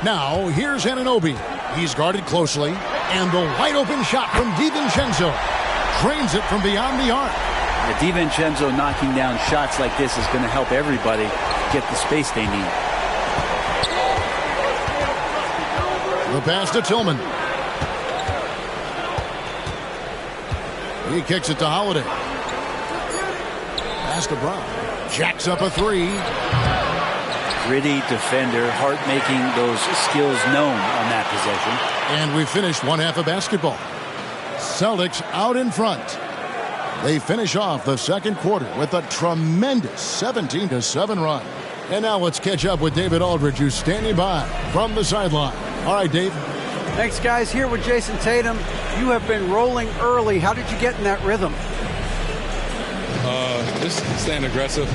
A: Now here's Anunoby. He's guarded closely. And the wide open shot from DiVincenzo. Drains it from beyond the arc.
C: DiVincenzo knocking down shots like this is going to help everybody get the space they need.
A: The pass to Tillman. He kicks it to Holiday. Pass to Brown. Jacks up a 3.
C: Gritty defender, Hart making those skills known on that possession.
A: And we finished one half of basketball. Celtics out in front. They finish off the second quarter with a tremendous 17-7 run. And now let's catch up with David Aldridge, who's standing by from the sideline. All right, Dave.
F: Thanks, guys. Here with Jason Tatum. You have been rolling early. How did you get in that rhythm?
G: Just staying aggressive.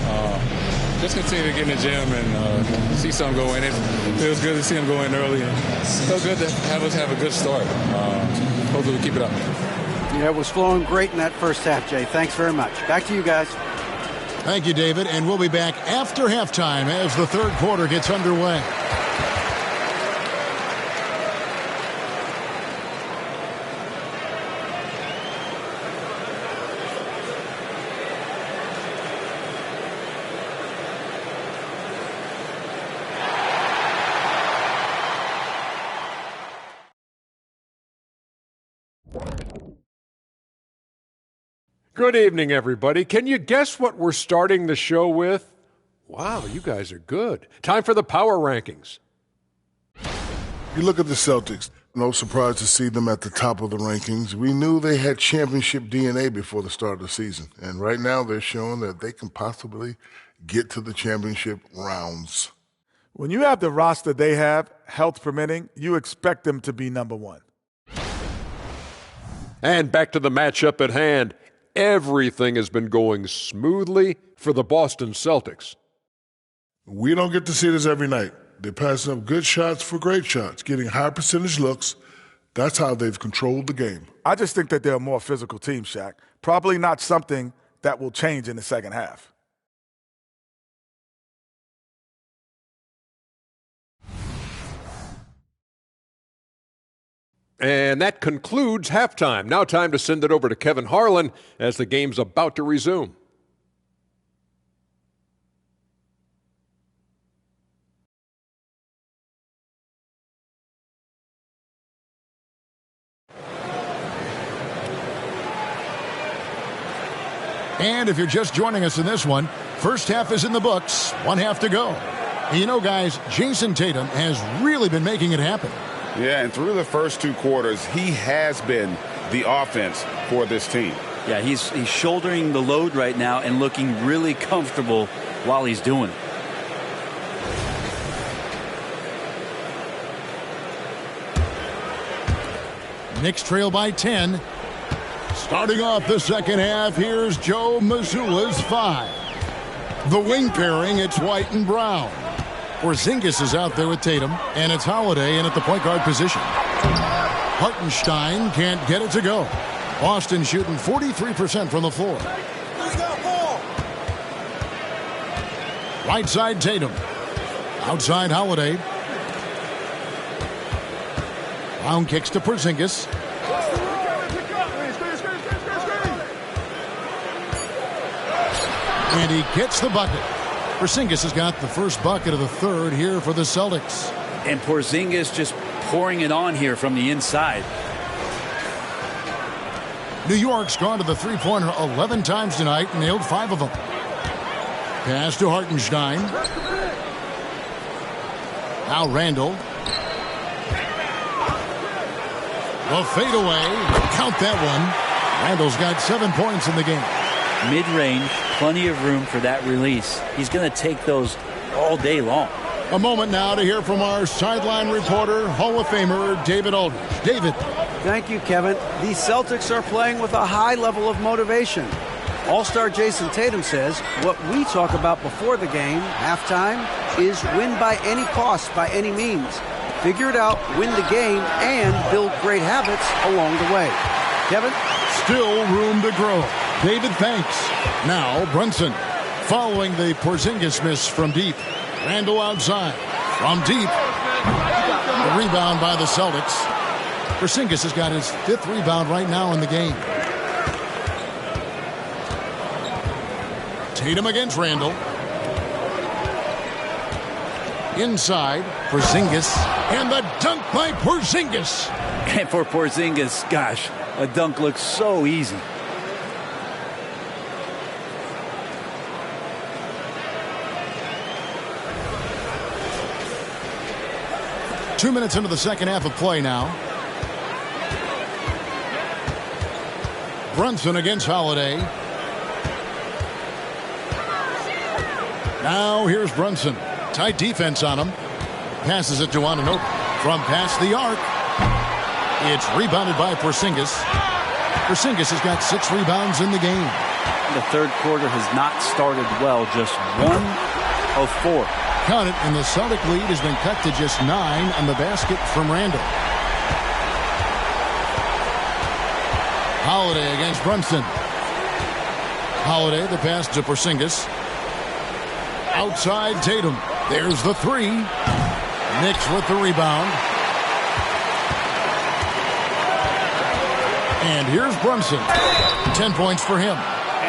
G: Just continue to get in the gym and see something go in. It feels good to see him go in early. And it feels good to have us have a good start. Hopefully we keep it up.
F: Yeah, it was flowing great in that first half, Jay. Thanks very much. Back to you guys.
A: Thank you, David. And we'll be back after halftime as the third quarter gets underway.
H: Good evening, everybody. Can you guess what we're starting the show with? Wow, you guys are good. Time for the power rankings.
I: You look at the Celtics, no surprise to see them at the top of the rankings. We knew they had championship DNA before the start of the season, and right now they're showing that they can possibly get to the championship rounds.
E: When you have the roster they have, health permitting, you expect them to be number one.
H: And back to the matchup at hand. Everything has been going smoothly for the Boston Celtics.
I: We don't get to see this every night. They're passing up good shots for great shots, getting high percentage looks. That's how they've controlled the game.
E: I just think that they're a more physical team, Shaq. Probably not something that will change in the second half.
H: And that concludes halftime. Now time to send it over to Kevin Harlan as the game's about to resume.
A: And if you're just joining us in this one, first half is in the books, one half to go. And you know, guys, Jason Tatum has really been making it happen.
B: Yeah, and through the first two quarters, he has been the offense for this team.
C: Yeah, he's shouldering the load right now and looking really comfortable while he's doing it.
A: Knicks trail by 10. Starting off the second half, here's Joe Mazzulla's 5. The wing pairing, it's White and Brown. Porzingis is out there with Tatum, and it's Holiday in at the point guard position. Hartenstein can't get it to go. Boston shooting 43% from the floor. Right side Tatum. Outside Holiday. Brown kicks to Porzingis. And he gets the bucket. Porzingis has got the first bucket of the third here for the Celtics.
C: And Porzingis just pouring it on here from the inside.
A: New York's gone to the three-pointer 11 times tonight and nailed 5 of them. Pass to Hartenstein. Now Randall. The fadeaway. Count that one. Randall's got 7 points in the game.
C: Mid-range, plenty of room for that release. He's going to take those all day long.
A: A moment now to hear from our sideline reporter, Hall of Famer David Aldridge. David.
F: Thank you, Kevin. The Celtics are playing with a high level of motivation. All-star Jason Tatum says what we talk about before the game, halftime, is win by any cost, by any means. Figure it out, win the game, and build great habits along the way. Kevin?
A: Still room to grow. David, thanks. Now, Brunson. Following the Porzingis miss from deep. Randall outside. From deep. The rebound by the Celtics. Porzingis has got his 5th rebound right now in the game. Tatum against Randall. Inside, Porzingis. And the dunk by Porzingis.
C: And for Porzingis, gosh, a dunk looks so easy.
A: Two minutes into the second half of play now. Brunson against Holiday. Now here's Brunson. Tight defense on him. Passes it to Anunoby. From past the arc. It's rebounded by Porzingis. Porzingis has got 6 rebounds in the game.
C: The third quarter has not started well. Just 1 of 4.
A: Count it, and the Celtic lead has been cut to just 9 on the basket from Randall. Holiday against Brunson. Holiday, the pass to Porzingis. Outside Tatum. There's the 3. Knicks with the rebound. And here's Brunson. 10 points for him.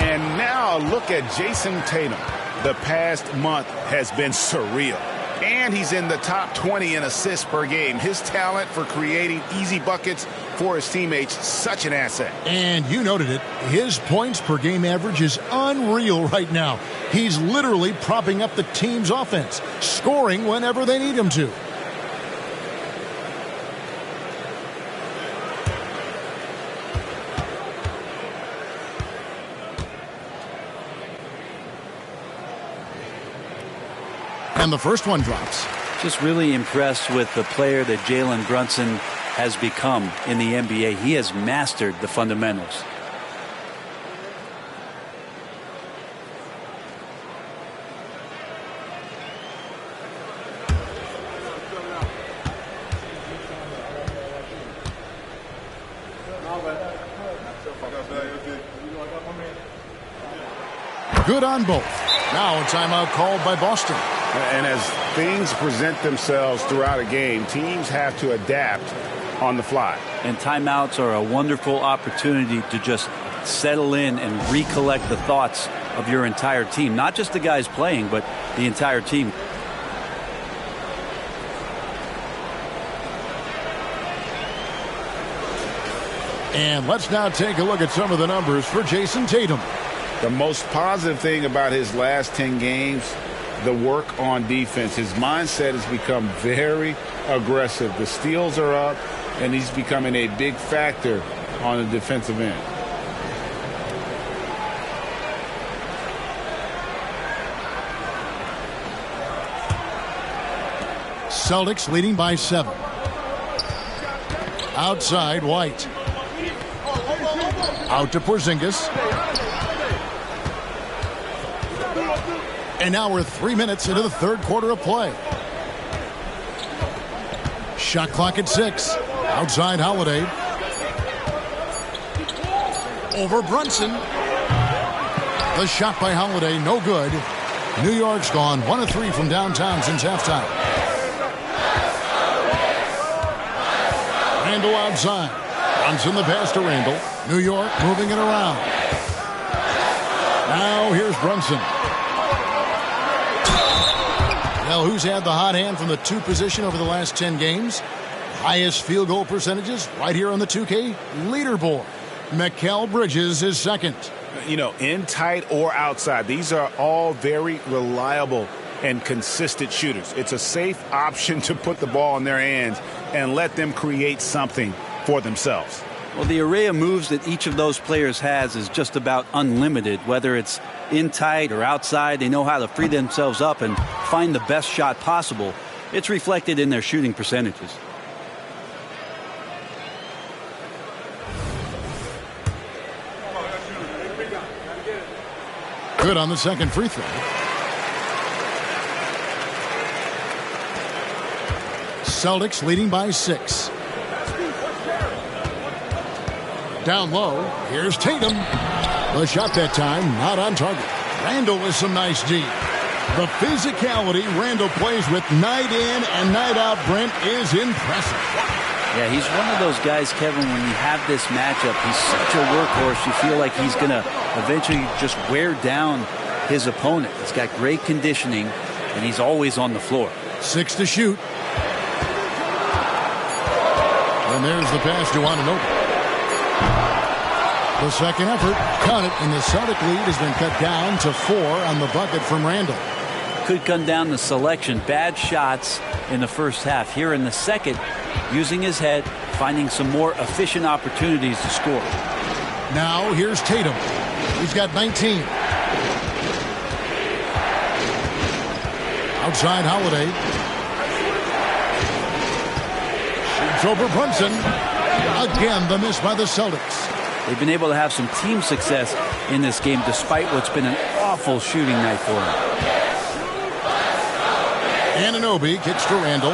D: And now look at Jason Tatum. The past month has been surreal. And he's in the top 20 in assists per game. His talent for creating easy buckets for his teammates, such an asset.
A: And you noted it. His points per game average is unreal right now. He's literally propping up the team's offense, scoring whenever they need him to. And the first one drops.
C: Just really impressed with the player that Jalen Brunson has become in the NBA. He has mastered the fundamentals.
A: Good on both. Now a timeout called by Boston.
D: And as things present themselves throughout a game, teams have to adapt on the fly.
C: And timeouts are a wonderful opportunity to just settle in and recollect the thoughts of your entire team. Not just the guys playing, but the entire team.
A: And let's now take a look at some of the numbers for Jason Tatum.
D: The most positive thing about his last 10 games, the work on defense. His mindset has become very aggressive. The steals are up, and he's becoming a big factor on the defensive end.
A: Celtics leading by 7. Outside, White. Out to Porzingis. And now we're 3 minutes into the third quarter of play. Shot clock at 6. Outside Holiday. Over Brunson. The shot by Holiday, no good. New York's gone 1 of 3 from downtown since halftime. Randall outside. Brunson the pass to Randall. New York moving it around. Now here's Brunson. Well, who's had the hot hand from the 2 position over the last 10 games? Highest field goal percentages right here on the 2K leaderboard. Mikal Bridges is second.
D: You know, in tight or outside, these are all very reliable and consistent shooters. It's a safe option to put the ball in their hands and let them create something for themselves.
C: Well, the array of moves that each of those players has is just about unlimited. Whether it's in tight or outside, they know how to free themselves up and find the best shot possible. It's reflected in their shooting percentages.
A: Good on the second free throw. Celtics leading by 6. Down low, here's Tatum. The shot that time not on target. Randall with some nice D. The physicality Randall plays with night in and night out, Brent, is impressive.
C: Yeah, he's one of those guys, Kevin, when you have this matchup, he's such a workhorse. You feel like he's going to eventually just wear down his opponent. He's got great conditioning, and he's always on the floor.
A: 6 to shoot. And there's the pass to Anunoby. The second effort, count it, and the Celtic lead has been cut down to 4 on the bucket from Randall.
C: Could come down to selection. Bad shots in the first half. Here in the second, using his head, finding some more efficient opportunities to score.
A: Now here's Tatum. He's got 19. Outside Holiday. Shoots over Brunson. Again, the miss by the Celtics.
C: They've been able to have some team success in this game despite what's been an awful shooting night for them.
A: Anunoby kicks to Randall.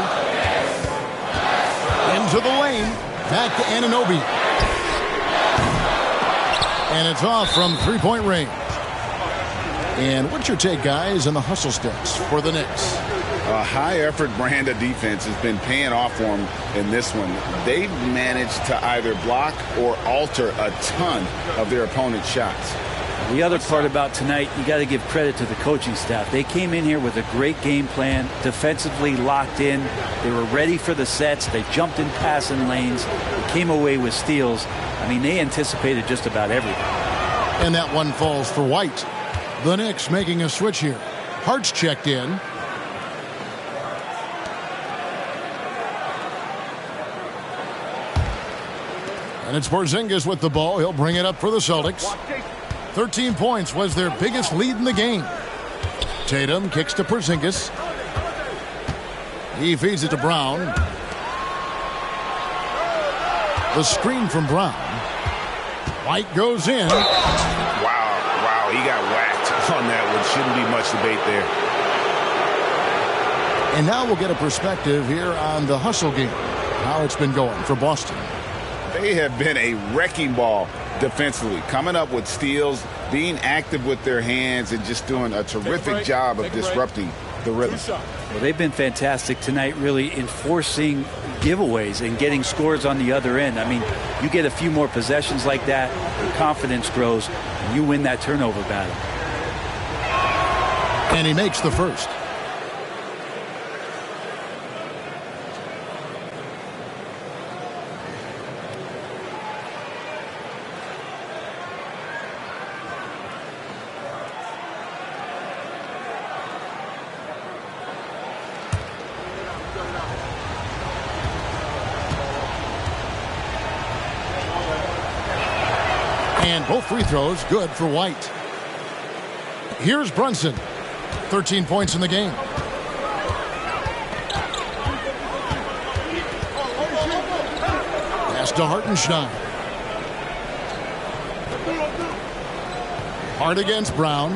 A: Into the lane. Back to Anunoby. And it's off from three-point range. And what's your take, guys, on the hustle steps for the Knicks?
B: A high-effort brand of defense has been paying off for them in this one. They've managed to either block or alter a ton of their opponent's shots.
C: The other part about tonight, you got to give credit to the coaching staff. They came in here with a great game plan, defensively locked in. They were ready for the sets. They jumped in passing lanes. They came away with steals. I mean, they anticipated just about everything.
A: And that one falls for White. The Knicks making a switch here. Hart's checked in. And it's Porzingis with the ball. He'll bring it up for the Celtics. 13 points was their biggest lead in the game. Tatum kicks to Porzingis. He feeds it to Brown. The screen from Brown. White goes in.
D: Wow, he got whacked on that one. Shouldn't be much debate there.
A: And now we'll get a perspective here on the hustle game. How it's been going for Boston.
B: They have been a wrecking ball defensively, coming up with steals, being active with their hands, and just doing a terrific job of disrupting the rhythm.
C: Well, they've been fantastic tonight, really enforcing giveaways and getting scores on the other end. I mean, you get a few more possessions like that, your confidence grows, and you win that turnover battle.
A: And he makes the first. And both free throws good for White. Here's Brunson. 13 points in the game. Pass to Hartenstein. Hart against Brown.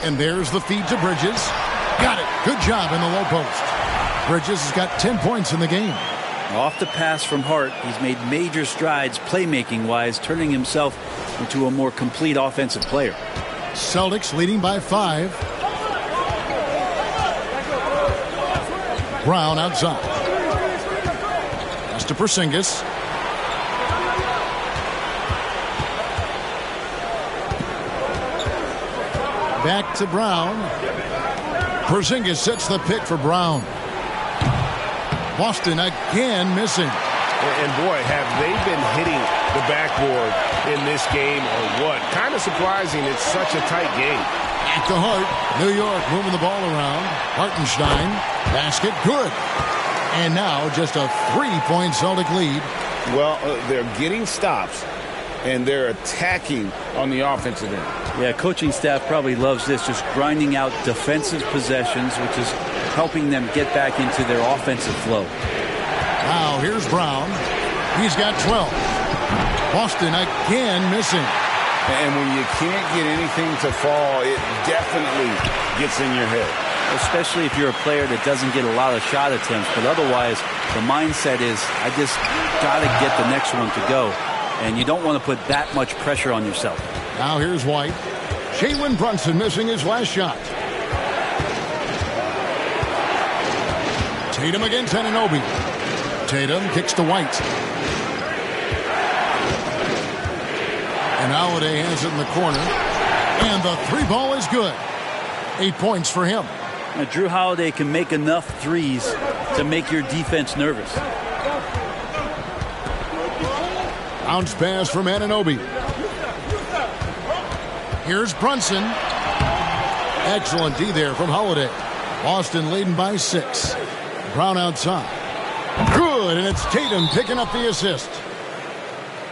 A: And there's the feed to Bridges. Got it. Good job in the low post. Bridges has got 10 points in the game.
C: Off the pass from Hart, he's made major strides playmaking-wise, turning himself into a more complete offensive player.
A: Celtics leading by 5. Brown outside. Pass to Porzingis. Back to Brown. Porzingis sets the pick for Brown. Boston again missing.
D: And boy, have they been hitting the backboard in this game or what? Kind of surprising it's such a tight game.
A: At the Hart, New York moving the ball around. Hartenstein, basket, good. And now just a 3-point Celtic lead.
B: Well, they're getting stops, and they're attacking on the offensive end.
C: Yeah, coaching staff probably loves this, just grinding out defensive possessions, which is helping them get back into their offensive flow.
A: Now here's Brown. He's got 12. Boston again missing.
B: And when you can't get anything to fall, it definitely gets in your head.
C: Especially if you're a player that doesn't get a lot of shot attempts. But otherwise, the mindset is, I just got to get the next one to go. And you don't want to put that much pressure on yourself.
A: Now here's White. Jalen Brunson missing his last shot. Tatum against Anunoby. Tatum kicks to White. And Holiday has it in the corner. And the three ball is good. 8 points for him.
C: Now, Drew Holiday can make enough threes to make your defense nervous.
A: Bounce pass from Anunoby. Here's Brunson. Excellent D there from Holiday. Boston leading by 6. Brown outside. Good, and it's Tatum picking up the assist.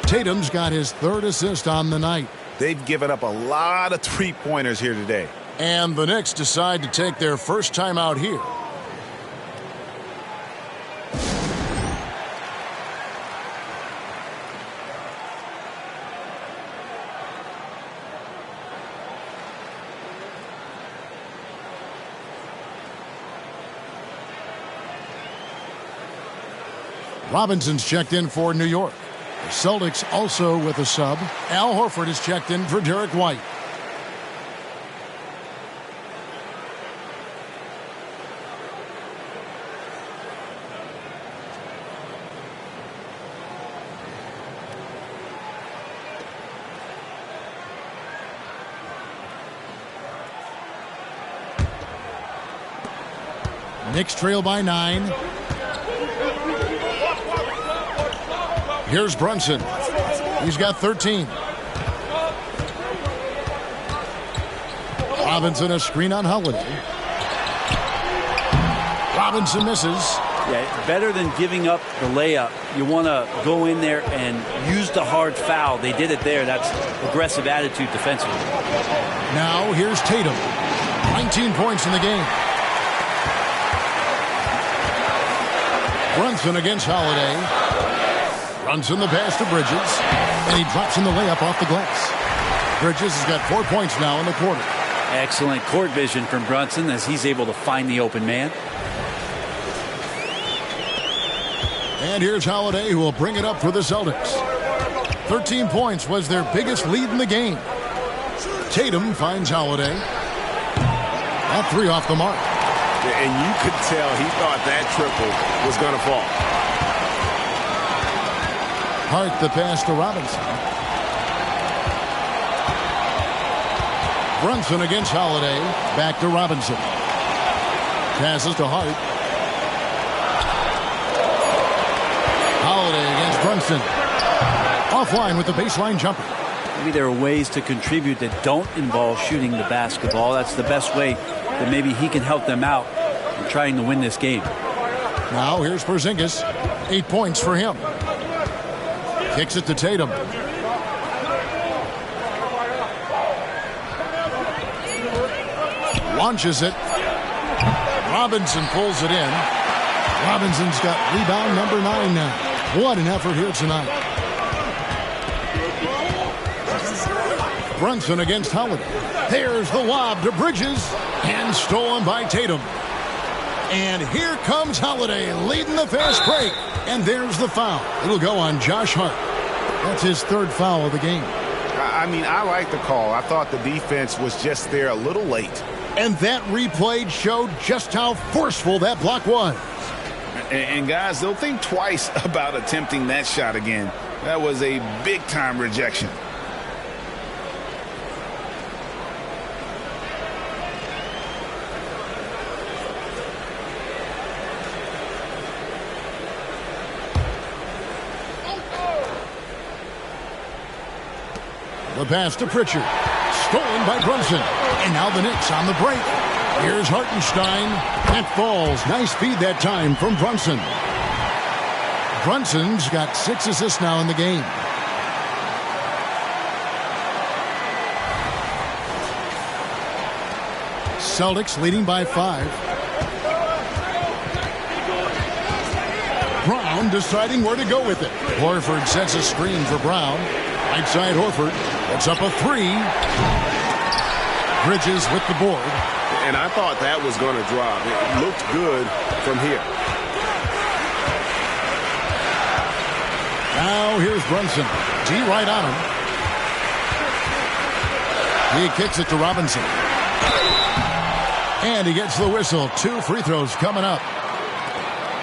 A: Tatum's got his 3rd assist on the night.
D: They've given up a lot of three-pointers here today.
A: And the Knicks decide to take their first time out here. Robinson's checked in for New York. The Celtics also with a sub. Al Horford is checked in for Derek White. Knicks trail by 9. Here's Brunson. He's got 13. Robinson a screen on Holiday. Robinson misses.
C: Yeah, better than giving up the layup. You want to go in there and use the hard foul. They did it there. That's aggressive attitude defensively.
A: Now here's Tatum. 19 points in the game. Brunson against Holiday. Brunson the pass to Bridges. And he drops in the layup off the glass. Bridges has got 4 points now in the quarter.
C: Excellent court vision from Brunson as he's able to find the open man.
A: And here's Holiday, who will bring it up for the Celtics. 13 points was their biggest lead in the game. Tatum finds Holiday. That 3 off the mark.
D: And you could tell he thought that triple was going to fall.
A: Hart the pass to Robinson. Brunson against Holiday. Back to Robinson. Passes to Hart. Holiday against Brunson. Offline with the baseline jumper.
C: Maybe there are ways to contribute that don't involve shooting the basketball. That's the best way that maybe he can help them out in trying to win this game.
A: Now here's Porzingis. 8 points for him. Kicks it to Tatum. Launches it. Robinson pulls it in. Robinson's got rebound number 9 now. What an effort here tonight. Brunson against Holiday. There's the lob to Bridges. And stolen by Tatum. And here comes Holiday leading the fast break. And there's the foul. It'll go on Josh Hart. That's his 3rd foul of the game.
D: I mean, I like the call. I thought the defense was just there a little late.
A: And that replay showed just how forceful that block was.
B: And guys, they'll think twice about attempting that shot again. That was a big-time rejection.
A: pass to Pritchard. Stolen by Brunson. And now the Knicks on the break. Here's Hartenstein. That falls. Nice feed that time from Brunson. Brunson's got 6 assists now in the game. Celtics leading by 5. Brown deciding where to go with it. Horford sets a screen for Brown. Right side Horford. It's up a 3. Bridges with the board.
J: And I thought that was going to drop. It looked good from here.
A: Now here's Brunson. D right on him. He kicks it to Robinson. And he gets the whistle. 2 free throws coming up.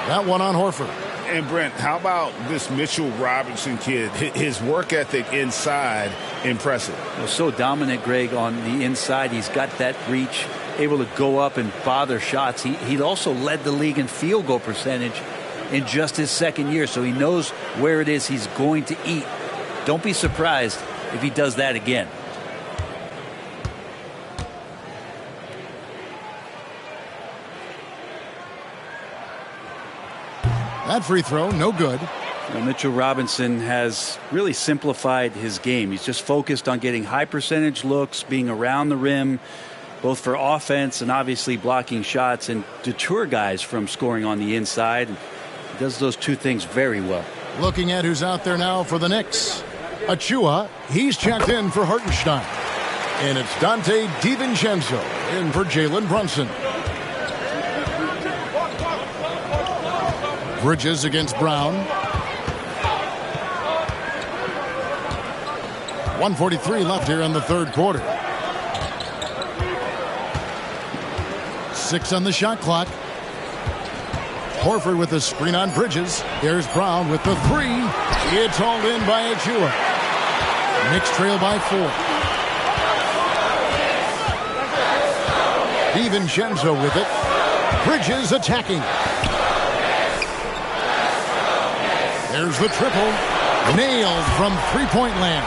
A: That one on Horford.
D: And Brent, how about this Mitchell Robinson kid? His work ethic inside, impressive.
C: Well, so dominant, Greg, on the inside. He's got that reach, able to go up and bother shots. He also led the league in field goal percentage in just his second year, so he knows where it is he's going to eat. Don't be surprised if he does that again.
A: That free throw, no good.
C: Well, Mitchell Robinson has really simplified his game. He's just focused on getting high percentage looks, being around the rim, both for offense and obviously blocking shots, and deter guys from scoring on the inside. He does those 2 things very well.
A: Looking at who's out there now for the Knicks. Achua, he's checked in for Hartenstein. And it's Dante DiVincenzo in for Jalen Brunson. Bridges against Brown. 1:43 left here in the third quarter. 6 on the shot clock. Horford with the screen on Bridges. There's Brown with the 3. It's hauled in by Achua. Knicks trail by 4. DiVincenzo with it. Bridges attacking. There's the triple. Nailed from three-point land.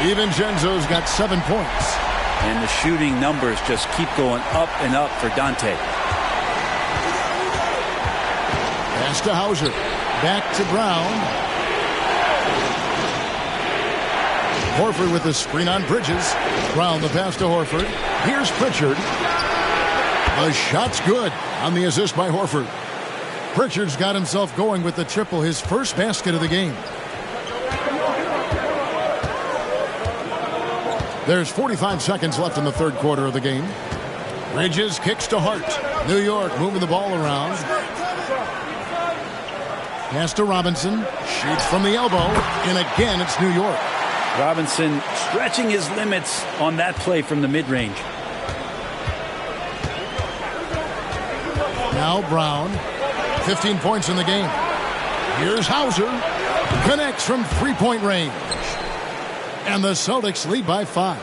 A: DiVincenzo's got 7 points.
C: And the shooting numbers just keep going up and up for Dante.
A: Pass to Hauser. Back to Brown. Horford with the screen on Bridges. Brown the pass to Horford. Here's Pritchard. The shot's good on the assist by Horford. Pritchard's got himself going with the triple, his first basket of the game. There's 45 seconds left in the third quarter of the game. Bridges kicks to Hart. New York moving the ball around. Pass to Robinson. Shoots from the elbow. And again, it's New York.
C: Robinson stretching his limits on that play from the mid-range.
A: Now Brown. 15 points in the game. Here's Hauser. Connects from three-point range. And the Celtics lead by 5.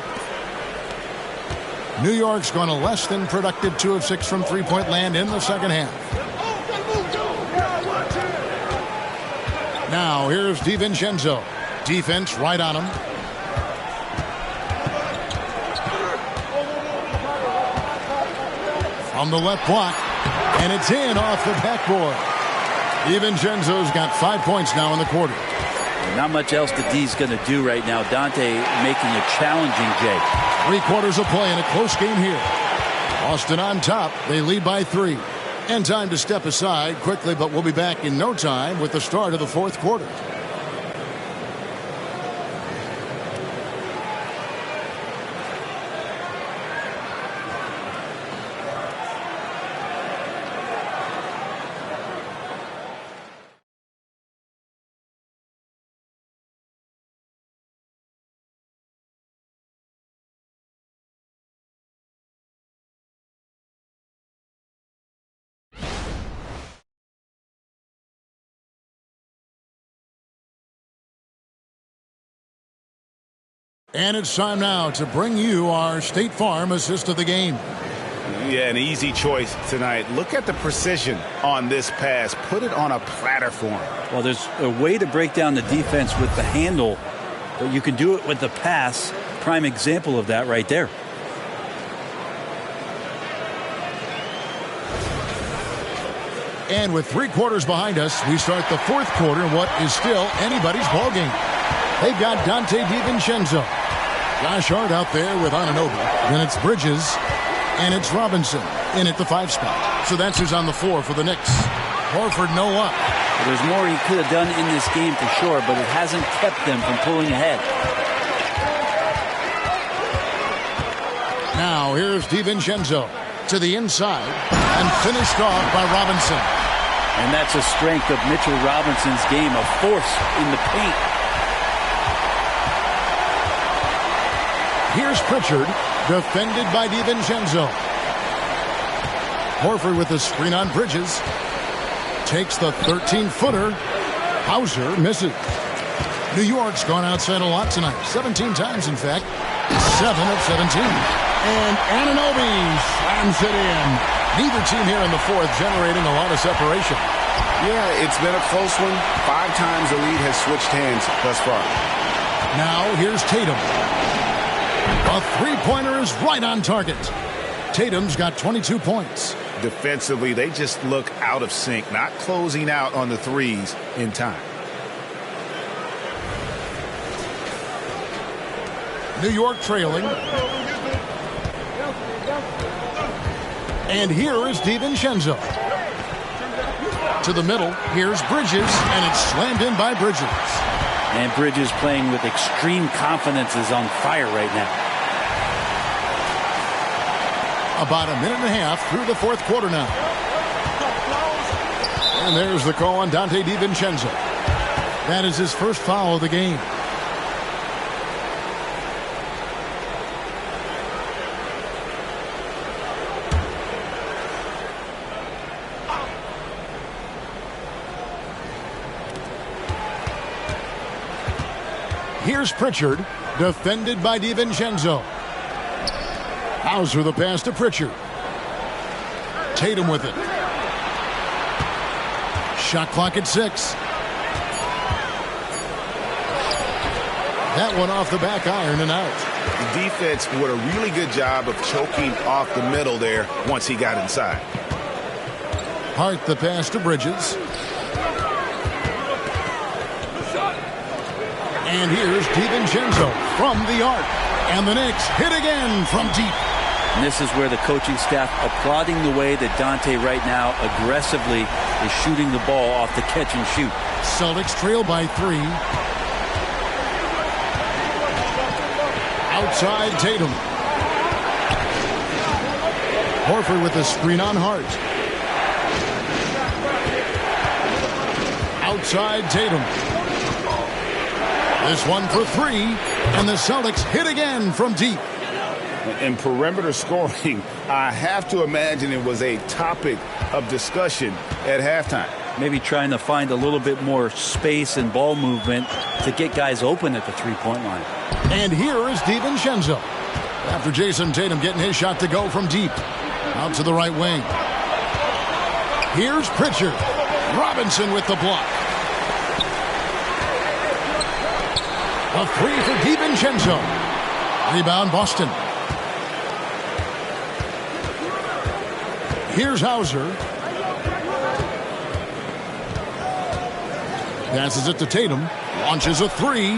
A: New York's gone a less than productive 2 of 6 from three-point land in the second half. Now here's DiVincenzo. Defense right on him. From the left block. And it's in off the backboard. DiVincenzo's got 5 points now in the quarter.
C: Not much else that D's going to do right now. Dante making it challenging, Jay.
A: 3 quarters of play in a close game here. Boston on top. They lead by 3. And time to step aside quickly, but we'll be back in no time with the start of the fourth quarter. And it's time now to bring you our State Farm assist of the game.
D: Yeah, an easy choice tonight. Look at the precision on this pass. Put it on a platter for him.
C: Well, there's a way to break down the defense with the handle But you can do it with the pass. Prime example of that right there.
A: And with 3 quarters behind us, we start the 4th quarter in what is still anybody's ballgame. They've got Dante DiVincenzo. Josh Hart out there with Anunoby. Then it's Bridges. And it's Robinson in at the 5 spot. So that's who's on the floor for the Knicks. Horford no up.
C: There's more he could have done in this game for sure, but it hasn't kept them from pulling ahead.
A: Now here's DiVincenzo to the inside and finished off by Robinson.
C: And that's a strength of Mitchell Robinson's game, a force in the paint.
A: Here's Pritchard, defended by DiVincenzo. Horford with the screen on Bridges. Takes the 13-footer. Hauser misses. New York's gone outside a lot tonight. 17 times, in fact. 7 of 17. And Anunoby slams it in. Neither team here in the 4th generating a lot of separation.
D: Yeah, it's been a close one. 5 times the lead has switched hands thus far.
A: Now here's Tatum. A 3-pointer is right on target. Tatum's got 22 points.
D: Defensively, they just look out of sync, not closing out on the threes in time.
A: New York trailing. And here is DiVincenzo. To the middle, here's Bridges, and it's slammed in by Bridges.
C: And Bridges playing with extreme confidence is on fire right now.
A: About a minute and a half through the 4th quarter now. And there's the call on Dante DiVincenzo. That is his first foul of the game. Here's Pritchard, defended by DiVincenzo. Hauser the pass to Pritchard. Tatum with it. Shot clock at 6. That one off the back iron and out.
D: The defense did a really good job of choking off the middle there once he got inside.
A: Hart the pass to Bridges. And here's DiVincenzo from the arc. And the Knicks hit again from deep.
C: And this is where the coaching staff applauding the way that Dante right now aggressively is shooting the ball off the catch and shoot.
A: Celtics trail by 3. Outside Tatum. Horford with the screen on Hart. Outside Tatum. This one for 3, and the Celtics hit again from deep.
D: In perimeter scoring, I have to imagine it was a topic of discussion at halftime.
C: Maybe trying to find a little bit more space and ball movement to get guys open at the 3-point line.
A: And here is DiVincenzo. After Jason Tatum getting his shot to go from deep. Out to the right wing. Here's Pritchard. Robinson with the block. A 3 for DiVincenzo. Rebound Boston. Here's Hauser. Passes it to Tatum. Launches a 3.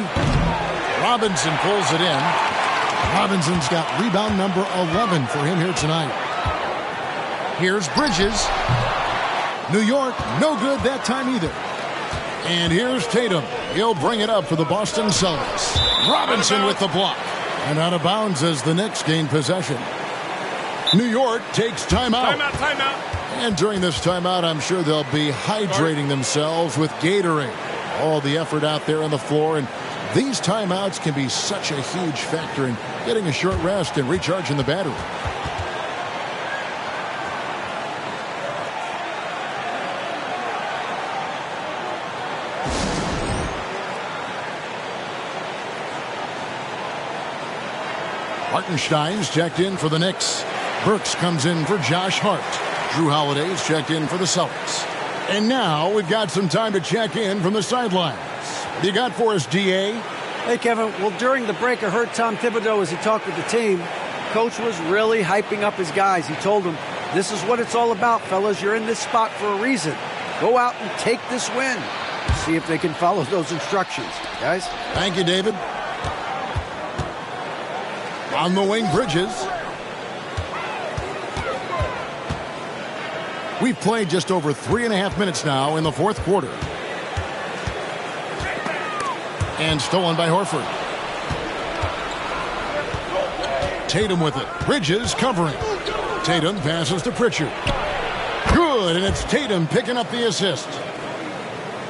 A: Robinson pulls it in. Robinson's got rebound number 11 for him here tonight. Here's Bridges. New York, no good that time either. And here's Tatum. He'll bring it up for the Boston Celtics. Robinson with the block. And out of bounds as the Knicks gain possession. New York takes timeout.
J: Timeout.
A: And during this timeout, I'm sure they'll be hydrating themselves with Gatorade. All the effort out there on the floor. And these timeouts can be such a huge factor in getting a short rest and recharging the battery. Hartenstein's checked in for the Knicks. Burks comes in for Josh Hart. Drew Holiday's checked in for the Celtics. And now we've got some time to check in from the sidelines. What do you got for us, DA?
F: Hey, Kevin. Well, during the break, I heard Tom Thibodeau as he talked with the team. Coach was really hyping up his guys. He told them, this is what it's all about, fellas. You're in this spot for a reason. Go out and take this win. See if they can follow those instructions, guys.
A: Thank you, David. On the wing, Bridges. We've played just over 3.5 minutes now in the fourth quarter. And stolen by Horford. Tatum with it. Bridges covering. Tatum passes to Pritchard. Good, and it's Tatum picking up the assist.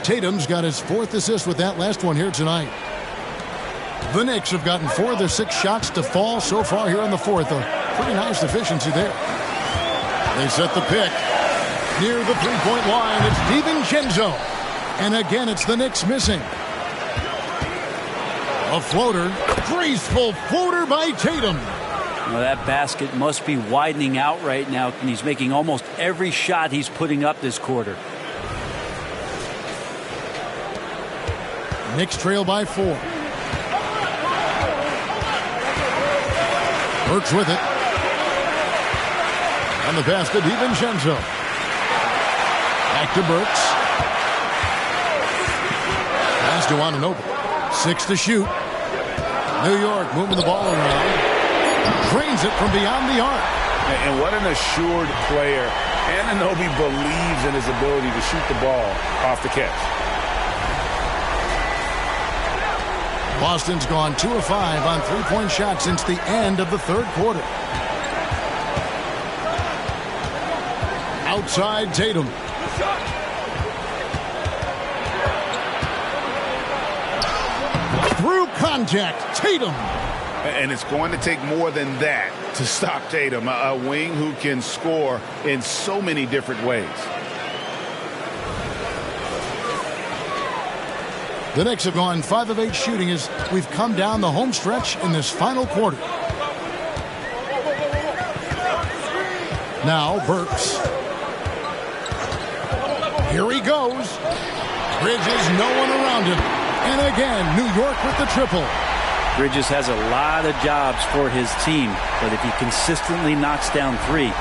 A: Tatum's got his 4th assist with that last one here tonight. The Knicks have gotten 4 of their 6 shots to fall so far here in the fourth. A pretty nice efficiency there. They set the pick. Near the three-point line, it's DiVincenzo. And again, it's the Knicks missing. A floater. Graceful floater by Tatum.
C: Well, that basket must be widening out right now, and he's making almost every shot he's putting up this quarter.
A: Knicks trail by 4. Burks with it. On the pass to DiVincenzo. Back to Burks. Pass to Anunoby. 6 to shoot. New York moving the ball around. Drains it from beyond the arc.
B: And what an assured player. Anunoby believes in his ability to shoot the ball off the catch.
A: Boston's gone 2 of 5 on three-point shots since the end of the third quarter. Outside Tatum. Through contact, Tatum.
D: And it's going to take more than that to stop Tatum, a wing who can score in so many different ways.
A: The Knicks have gone 5 of 8 shooting as we've come down the home stretch in this final quarter. Now Burks. Here he goes. Bridges, no one around him. And again, New York with the triple.
C: Bridges has a lot of jobs for his team, but if he consistently knocks down 3, you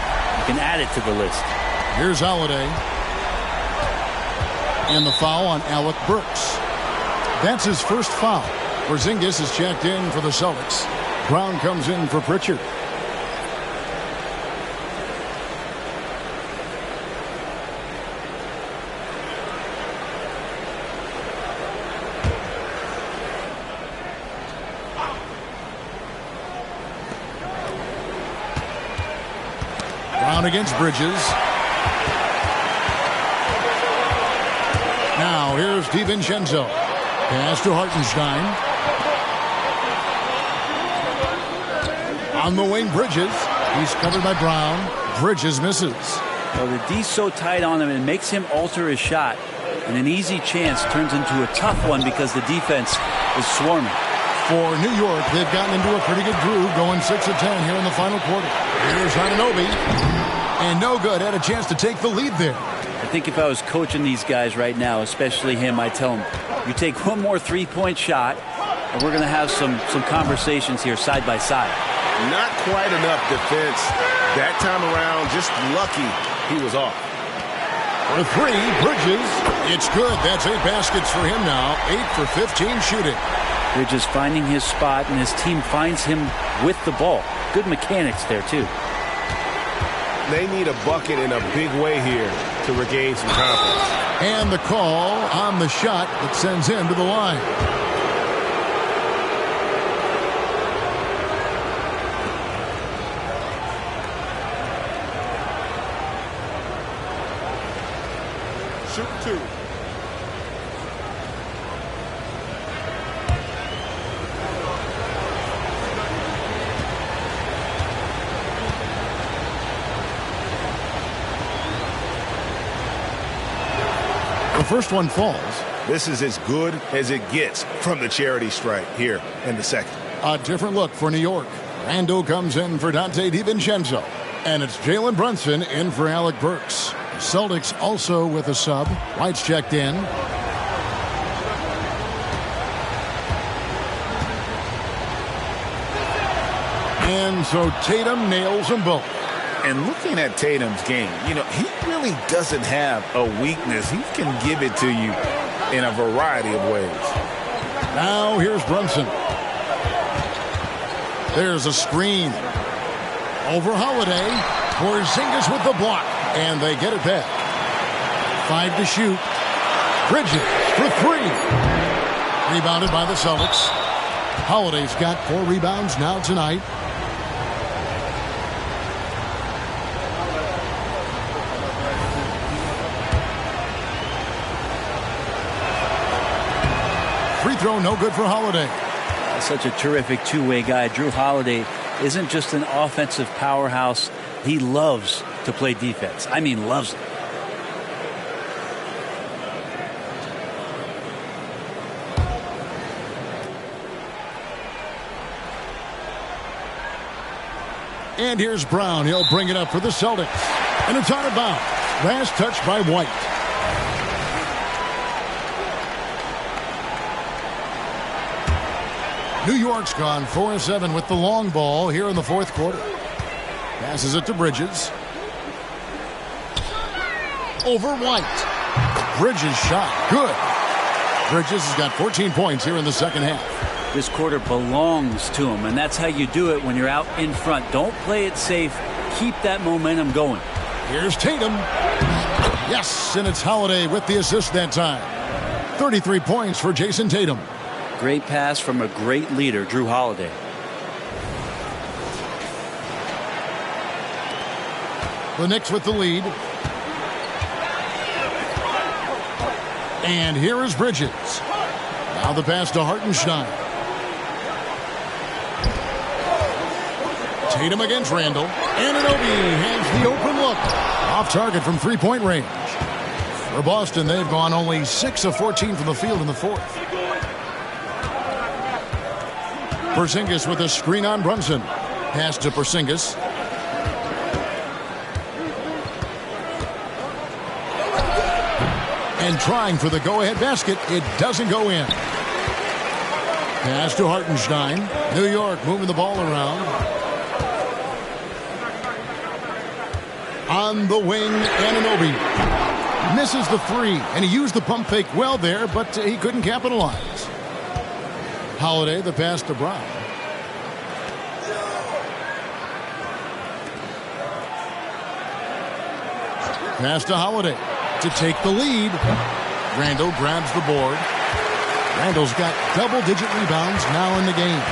C: can add it to the list.
A: Here's Holiday. And the foul on Alec Burks. That's his first foul. Porzingis is checked in for the Celtics. Brown comes in for Pritchard. Brown against Bridges. Now here's DiVincenzo. Pass to Hartenstein. On the wing, Bridges. He's covered by Brown. Bridges misses.
C: Well, the D's so tight on him, it makes him alter his shot. And an easy chance turns into a tough one because the defense is swarming.
A: For New York, they've gotten into a pretty good groove, going 6 of 10 here in the final quarter. Here's Anunoby. And no good. Had a chance to take the lead there.
C: I think if I was coaching these guys right now, especially him, I'd tell him, you take one more three-point shot, and we're going to have some conversations here side by side.
J: Not quite enough defense that time around. Just lucky he was off.
A: For 3, Bridges. It's good. That's 8 baskets for him now. 8 for 15 shooting.
C: Bridges finding his spot, and his team finds him with the ball. Good mechanics there, too.
J: They need a bucket in a big way here to regain some confidence.
A: And the call on the shot that sends him to the line.
J: Shoot 2.
A: The first one falls.
D: This is as good as it gets from the charity stripe here in the second.
A: A different look for New York. Randall comes in for Dante DiVincenzo. And it's Jalen Brunson in for Alec Burks. Celtics also with a sub. White's checked in. And so Tatum nails them both.
B: And looking at Tatum's game, he really doesn't have a weakness. He can give it to you in a variety of ways.
A: Now here's Brunson. There's a screen. Over Holiday. Porzingis with the block. And they get it back. 5 to shoot. Bridges for 3. Rebounded by the Celtics. Holiday's got 4 rebounds now tonight. Free throw, no good for Holiday.
C: Such a terrific two-way guy. Drew Holiday isn't just an offensive powerhouse. He loves to play defense. I mean, loves it.
A: And here's Brown. He'll bring it up for the Celtics. And it's out of bounds. Last touch by White. New York's gone 4-7 with the long ball here in the fourth quarter. Passes it to Bridges. Over White. Bridges shot. Good. Bridges has got 14 points here in the second half.
C: This quarter belongs to him, and that's how you do it when you're out in front. Don't play it safe. Keep that momentum going.
A: Here's Tatum. Yes, and it's Holiday with the assist that time. 33 points for Jason Tatum.
C: Great pass from a great leader, Drew Holiday.
A: The Knicks with the lead. And here is Bridges. Now the pass to Hartenstein. Tatum against Randall. Anunoby has the open look. Off target from three-point range. For Boston, they've gone only 6 of 14 from the field in the fourth. Porzingis with a screen on Brunson. Pass to Porzingis. And trying for the go-ahead basket. It doesn't go in. Pass to Hartenstein. New York moving the ball around. On the wing, Anunoby misses the 3, and he used the pump fake well there, but he couldn't capitalize. Holiday, the pass to Brown. Pass to Holiday to take the lead. Randall grabs the board. Randall's got double-digit rebounds now in the game.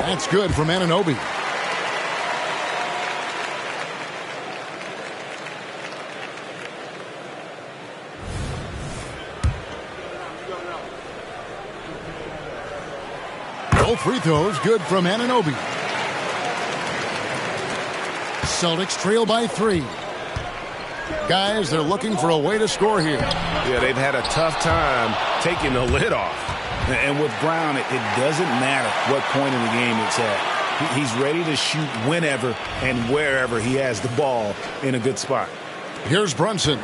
A: That's good from Anunoby. Both free throws good from Anunoby. Celtics trail by 3. Guys, they're looking for a way to score here.
J: Yeah, they've had a tough time taking the lid off.
B: And with Brown, it doesn't matter what point in the game it's at. He's ready to shoot whenever and wherever he has the ball in a good spot.
A: Here's Brunson.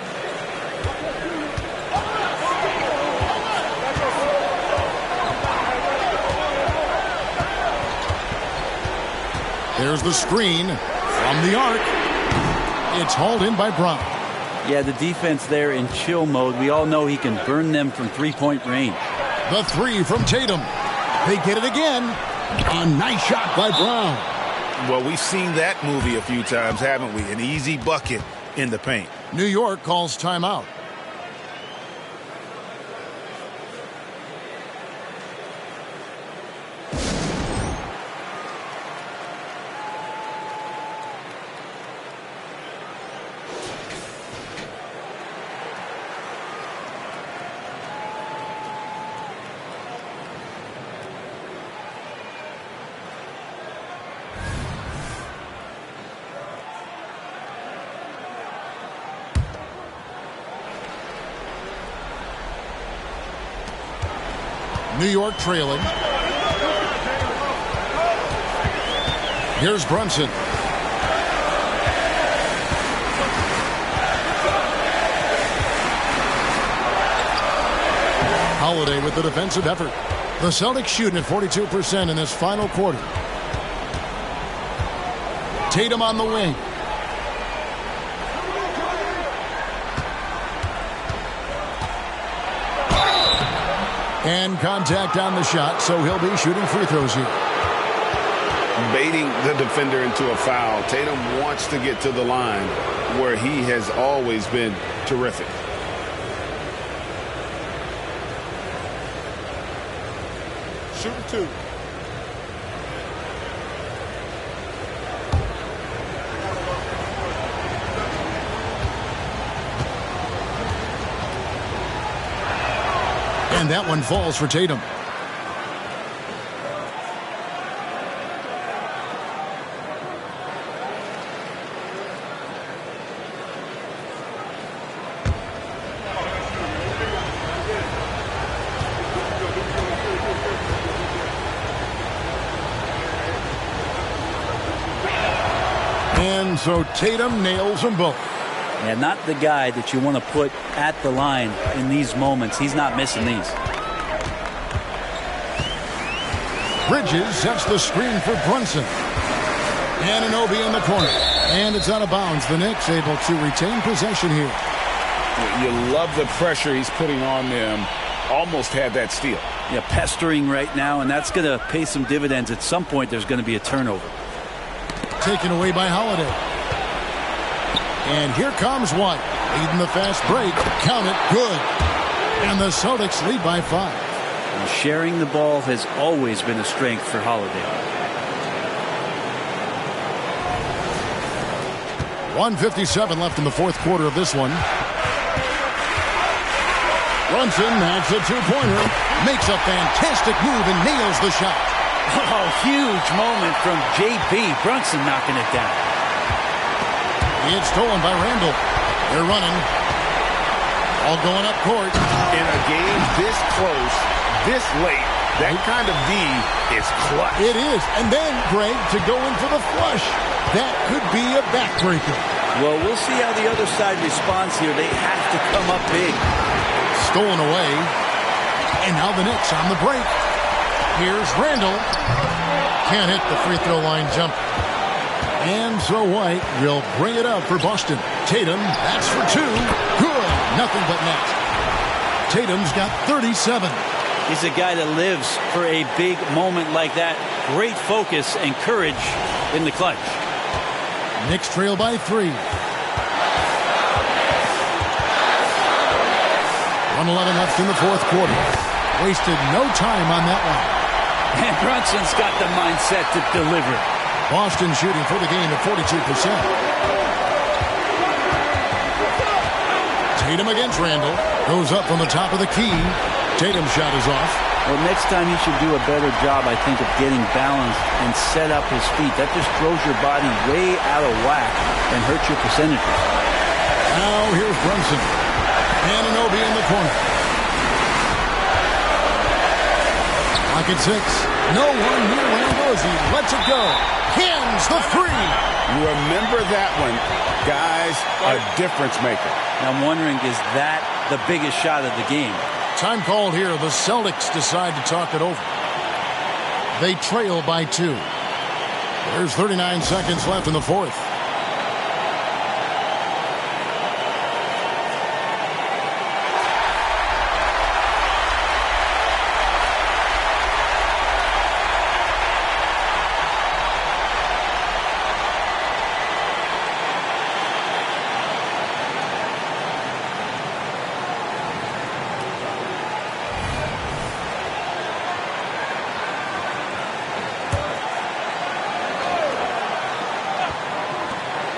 A: There's the screen from the arc. It's hauled in by Brown.
C: Yeah, the defense there in chill mode. We all know he can burn them from three-point range.
A: The 3 from Tatum. They get it again. A nice shot by Brown.
B: Well, we've seen that movie a few times, haven't we? An easy bucket in the paint.
A: New York calls timeout. New York trailing. Here's Brunson. Holiday with the defensive effort. The Celtics shooting at 42% in this final quarter. Tatum on the wing. And contact on the shot, so he'll be shooting free throws here.
D: Baiting the defender into a foul. Tatum wants to get to the line where he has always been terrific.
J: Shooting 2.
A: And that one falls for Tatum. And so Tatum nails them both.
C: And not the guy that you want to put at the line in these moments. He's not missing these.
A: Bridges sets the screen for Brunson. Anunoby in the corner. And it's out of bounds. The Knicks able to retain possession here.
B: You love the pressure he's putting on them. Almost had that steal.
C: Yeah, pestering right now, and that's going to pay some dividends. At some point, there's going to be a turnover.
A: Taken away by Holiday. And here comes White. Leading the fast break. Count it. Good. And the Celtics lead by 5.
C: And sharing the ball has always been a strength for Holiday.
A: 1:57 left in the fourth quarter of this one. Brunson has a two-pointer. Makes a fantastic move and nails the shot.
C: Oh, huge moment from J.B. Brunson knocking it down.
A: It's stolen by Randall. They're running. All going up court.
D: In a game this close, this late, that kind of D is clutch.
A: It is. And then, Greg, to go in for the flush. That could be a backbreaker.
C: Well, we'll see how the other side responds here. They have to come up big.
A: Stolen away. And now the Knicks on the break. Here's Randall. Can't hit the free throw line jump. And so White will bring it up for Boston. Tatum, that's for 2. Good. Nothing but net. Tatum's got 37.
C: He's a guy that lives for a big moment like that. Great focus and courage in the clutch.
A: Knicks trail by 3. 1:11 left in the fourth quarter. Wasted no time on that one.
C: And Brunson's got the mindset to deliver.
A: Boston shooting for the game at 42%. Tatum against Randall. Goes up from the top of the key. Tatum's shot is off.
C: Well, next time he should do a better job, I think, of getting balanced and set up his feet. That just throws your body way out of whack and hurts your percentages.
A: Now here's Brunson. Anunoby in the corner. Clock at 6. No one near Randall as he lets it go. Hands the free.
D: Remember that one. Guys, a difference maker.
C: Now I'm wondering, is that the biggest shot of the game?
A: Time called here. The Celtics decide to talk it over. They trail by 2. There's 39 seconds left in the fourth.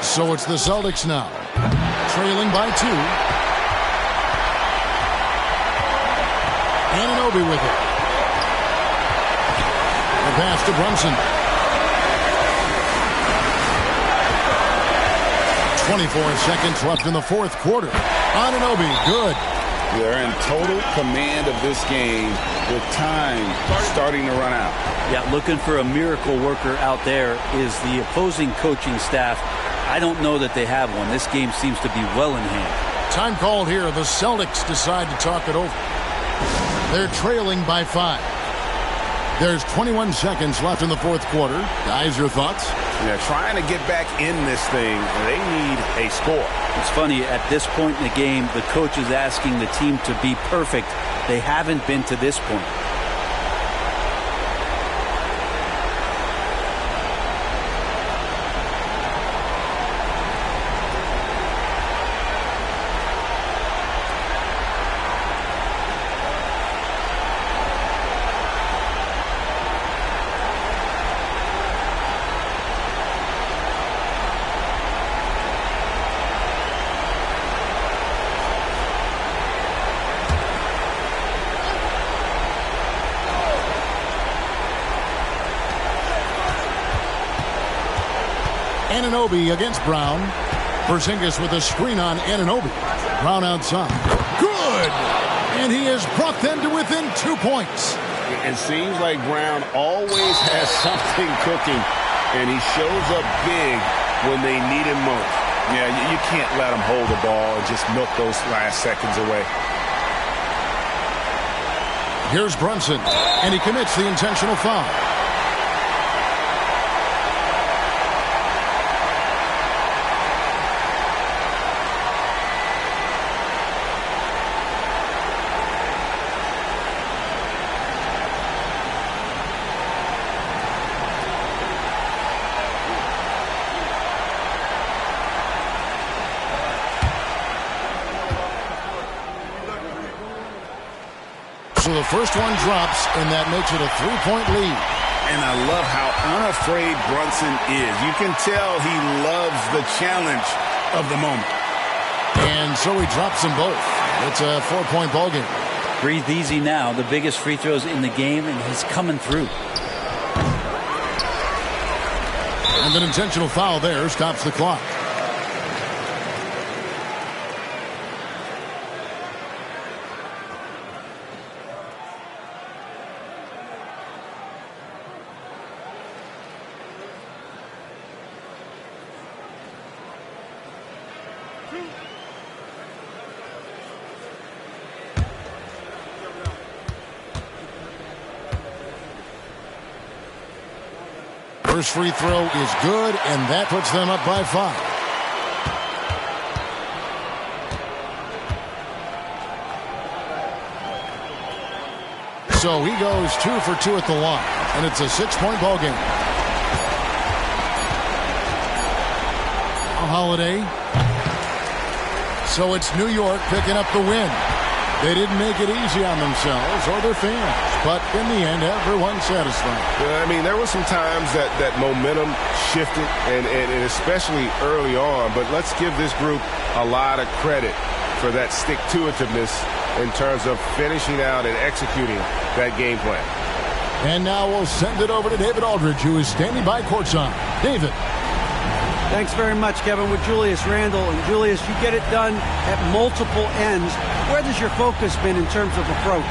A: So it's the Celtics now, trailing by 2. Anunoby with it. The pass to Brunson. 24 seconds left in the fourth quarter. Anunoby, good.
B: They're in total command of this game with time starting to run out.
C: Yeah, looking for a miracle worker out there is the opposing coaching staff. I don't know that they have one. This game seems to be well in hand.
A: Time called here. The Celtics decide to talk it over. They're trailing by 5. There's 21 seconds left in the fourth quarter. Guys, your thoughts?
D: They're trying to get back in this thing. They need a score.
C: It's funny, at this point in the game, the coach is asking the team to be perfect. They haven't been to this point.
A: Anunoby against Brown. Porzingis with a screen on Anunoby. Brown outside. Good! And he has brought them to within 2 points.
B: It seems like Brown always has something cooking, and he shows up big when they need him most.
D: Yeah, you can't let him hold the ball and just milk those last seconds away.
A: Here's Brunson, and he commits the intentional foul. So the first one drops, and that makes it a 3-point lead.
D: And I love how unafraid Brunson is. You can tell he loves the challenge of the moment.
A: And so he drops them both. It's a 4-point ball game.
C: Breathe easy now. The biggest free throws in the game, and he's coming through.
A: And an intentional foul there stops the clock. First free throw is good, and that puts them up by 5. So he goes 2 for 2 at the line, and it's a 6-point ball game. Holiday. So it's New York picking up the win. They didn't make it easy on themselves or their fans, but in the end, everyone's satisfied.
J: Yeah, I mean, there were some times that momentum shifted, and especially early on, but let's give this group a lot of credit for that stick-to-itiveness in terms of finishing out and executing that game plan.
A: And now we'll send it over to David Aldridge, who is standing by courtside. David.
F: Thanks very much, Kevin, with Julius Randle. And Julius, you get it done at multiple ends. Where has your focus been in terms of approach?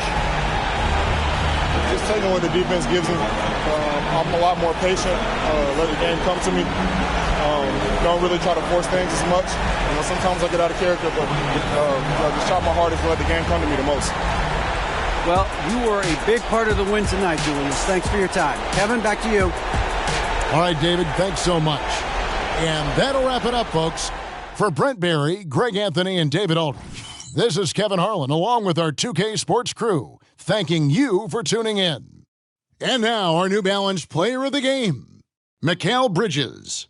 K: Just taking what the defense gives me. I'm a lot more patient, let the game come to me. Don't really try to force things as much. Sometimes I get out of character, but just try my hardest to let the game come to me the most.
F: Well, you were a big part of the win tonight, Julius. Thanks for your time. Kevin, back to you.
A: All right, David, thanks so much. And that'll wrap it up, folks. For Brent Barry, Greg Anthony, and David Aldridge, this is Kevin Harlan, along with our 2K Sports crew, thanking you for tuning in. And now, our New Balance player of the game, Mikal Bridges.